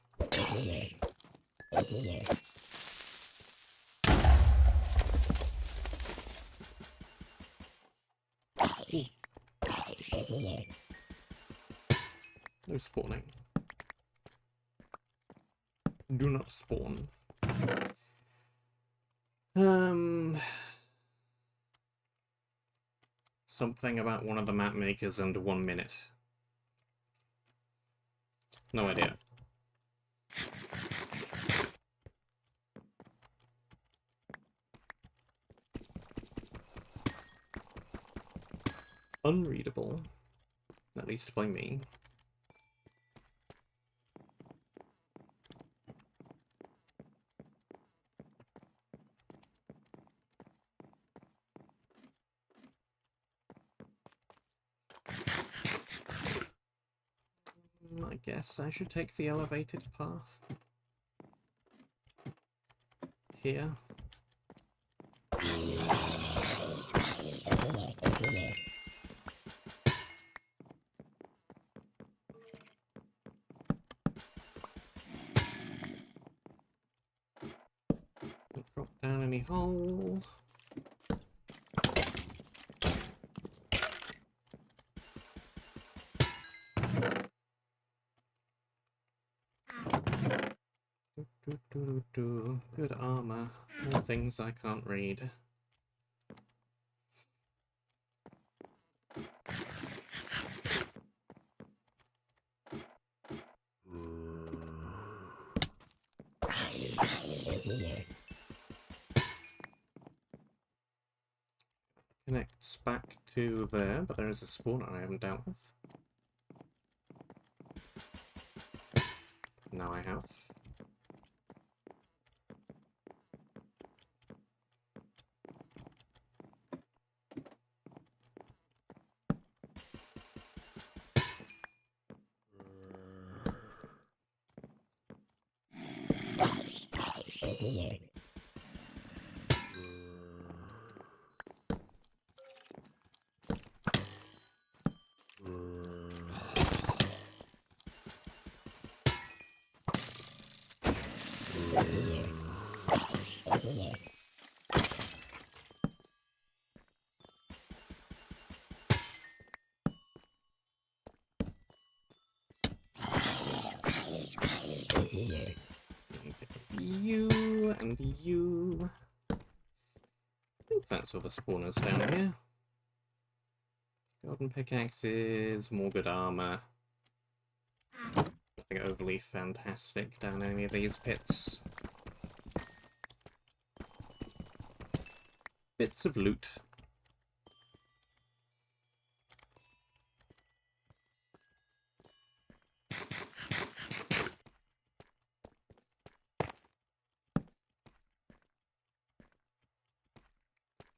No spawning. Do not spawn. Something about one of the map makers under 1 minute. No idea. Unreadable. At least by me. I guess I should take the elevated path. Here. Don't drop down any hole. Good armor. More things I can't read. Connects back to there, but there is a spawner I haven't dealt with. Now I have. You and you. I think that's all the spawners down here. Golden pickaxes, more good armor. Nothing overly fantastic down any of these pits. Bits of loot.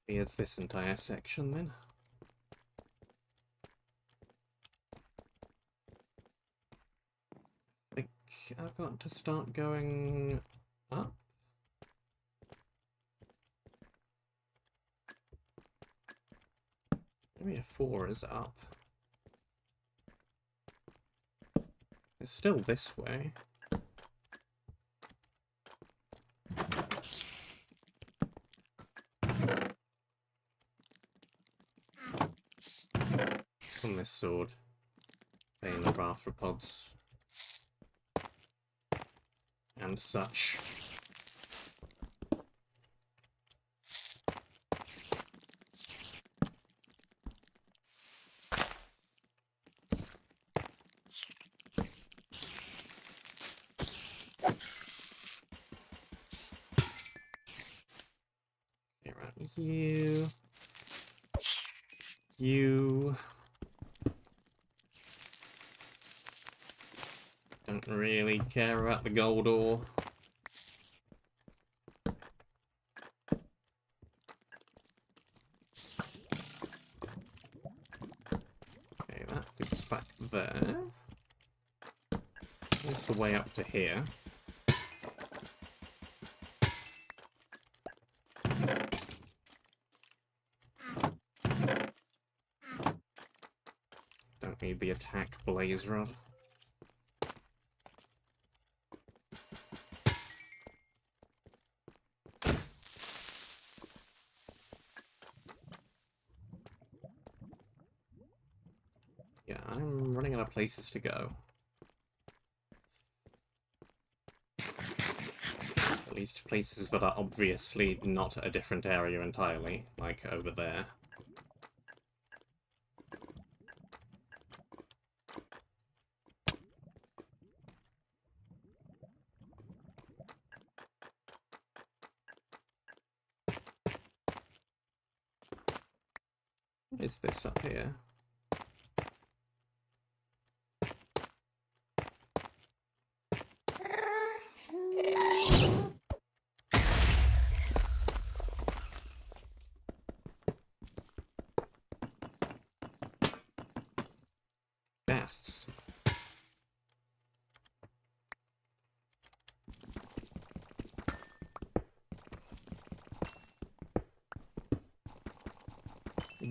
Here's this entire section then. I think I've got to start going up. Maybe a 4 is up. It's still this way. On this sword. Playing the arthropods. And such. You. Don't really care about the gold ore. Okay, that goes back there. There's the way up to here. Don't need the attack blaze rod. Yeah, I'm running out of places to go. At least places that are obviously not a different area entirely, like over there. What is this up here? Ghasts.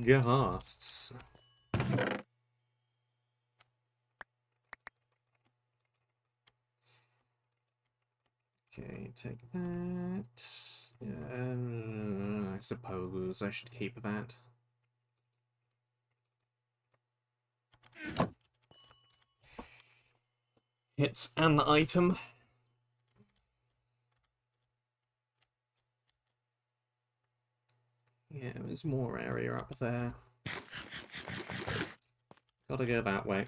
Ghasts. Okay, take that. I suppose I should keep that. It's an item. Yeah, there's more area up there. Gotta go that way.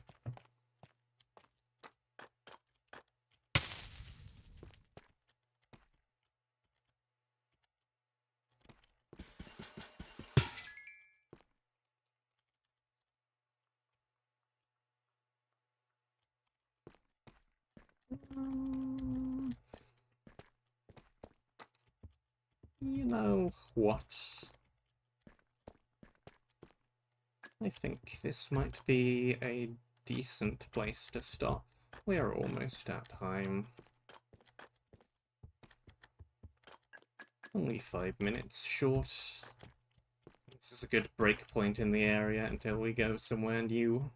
You know what? I think this might be a decent place to stop. We are almost at time. Only 5 minutes short. This is a good break point in the area until we go somewhere new.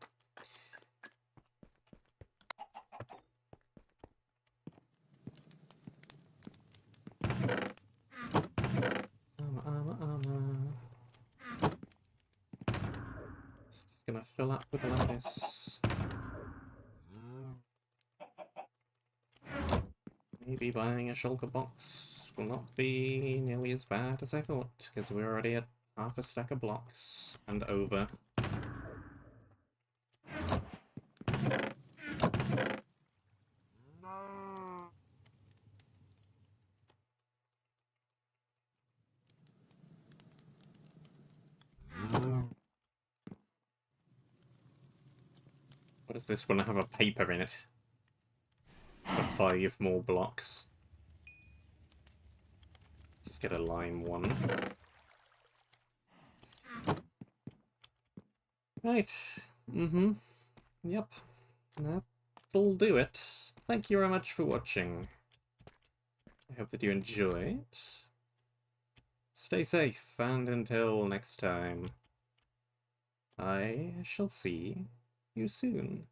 Just gonna fill up with lettuce. Maybe buying a shulker box will not be nearly as bad as I thought, because we're already at half a stack of blocks and over. What does this one have a paper in it? For 5 more blocks. Just get a lime one. Right. Yep. That'll do it. Thank you very much for watching. I hope that you enjoyed. Stay safe, and until next time, I shall see you soon.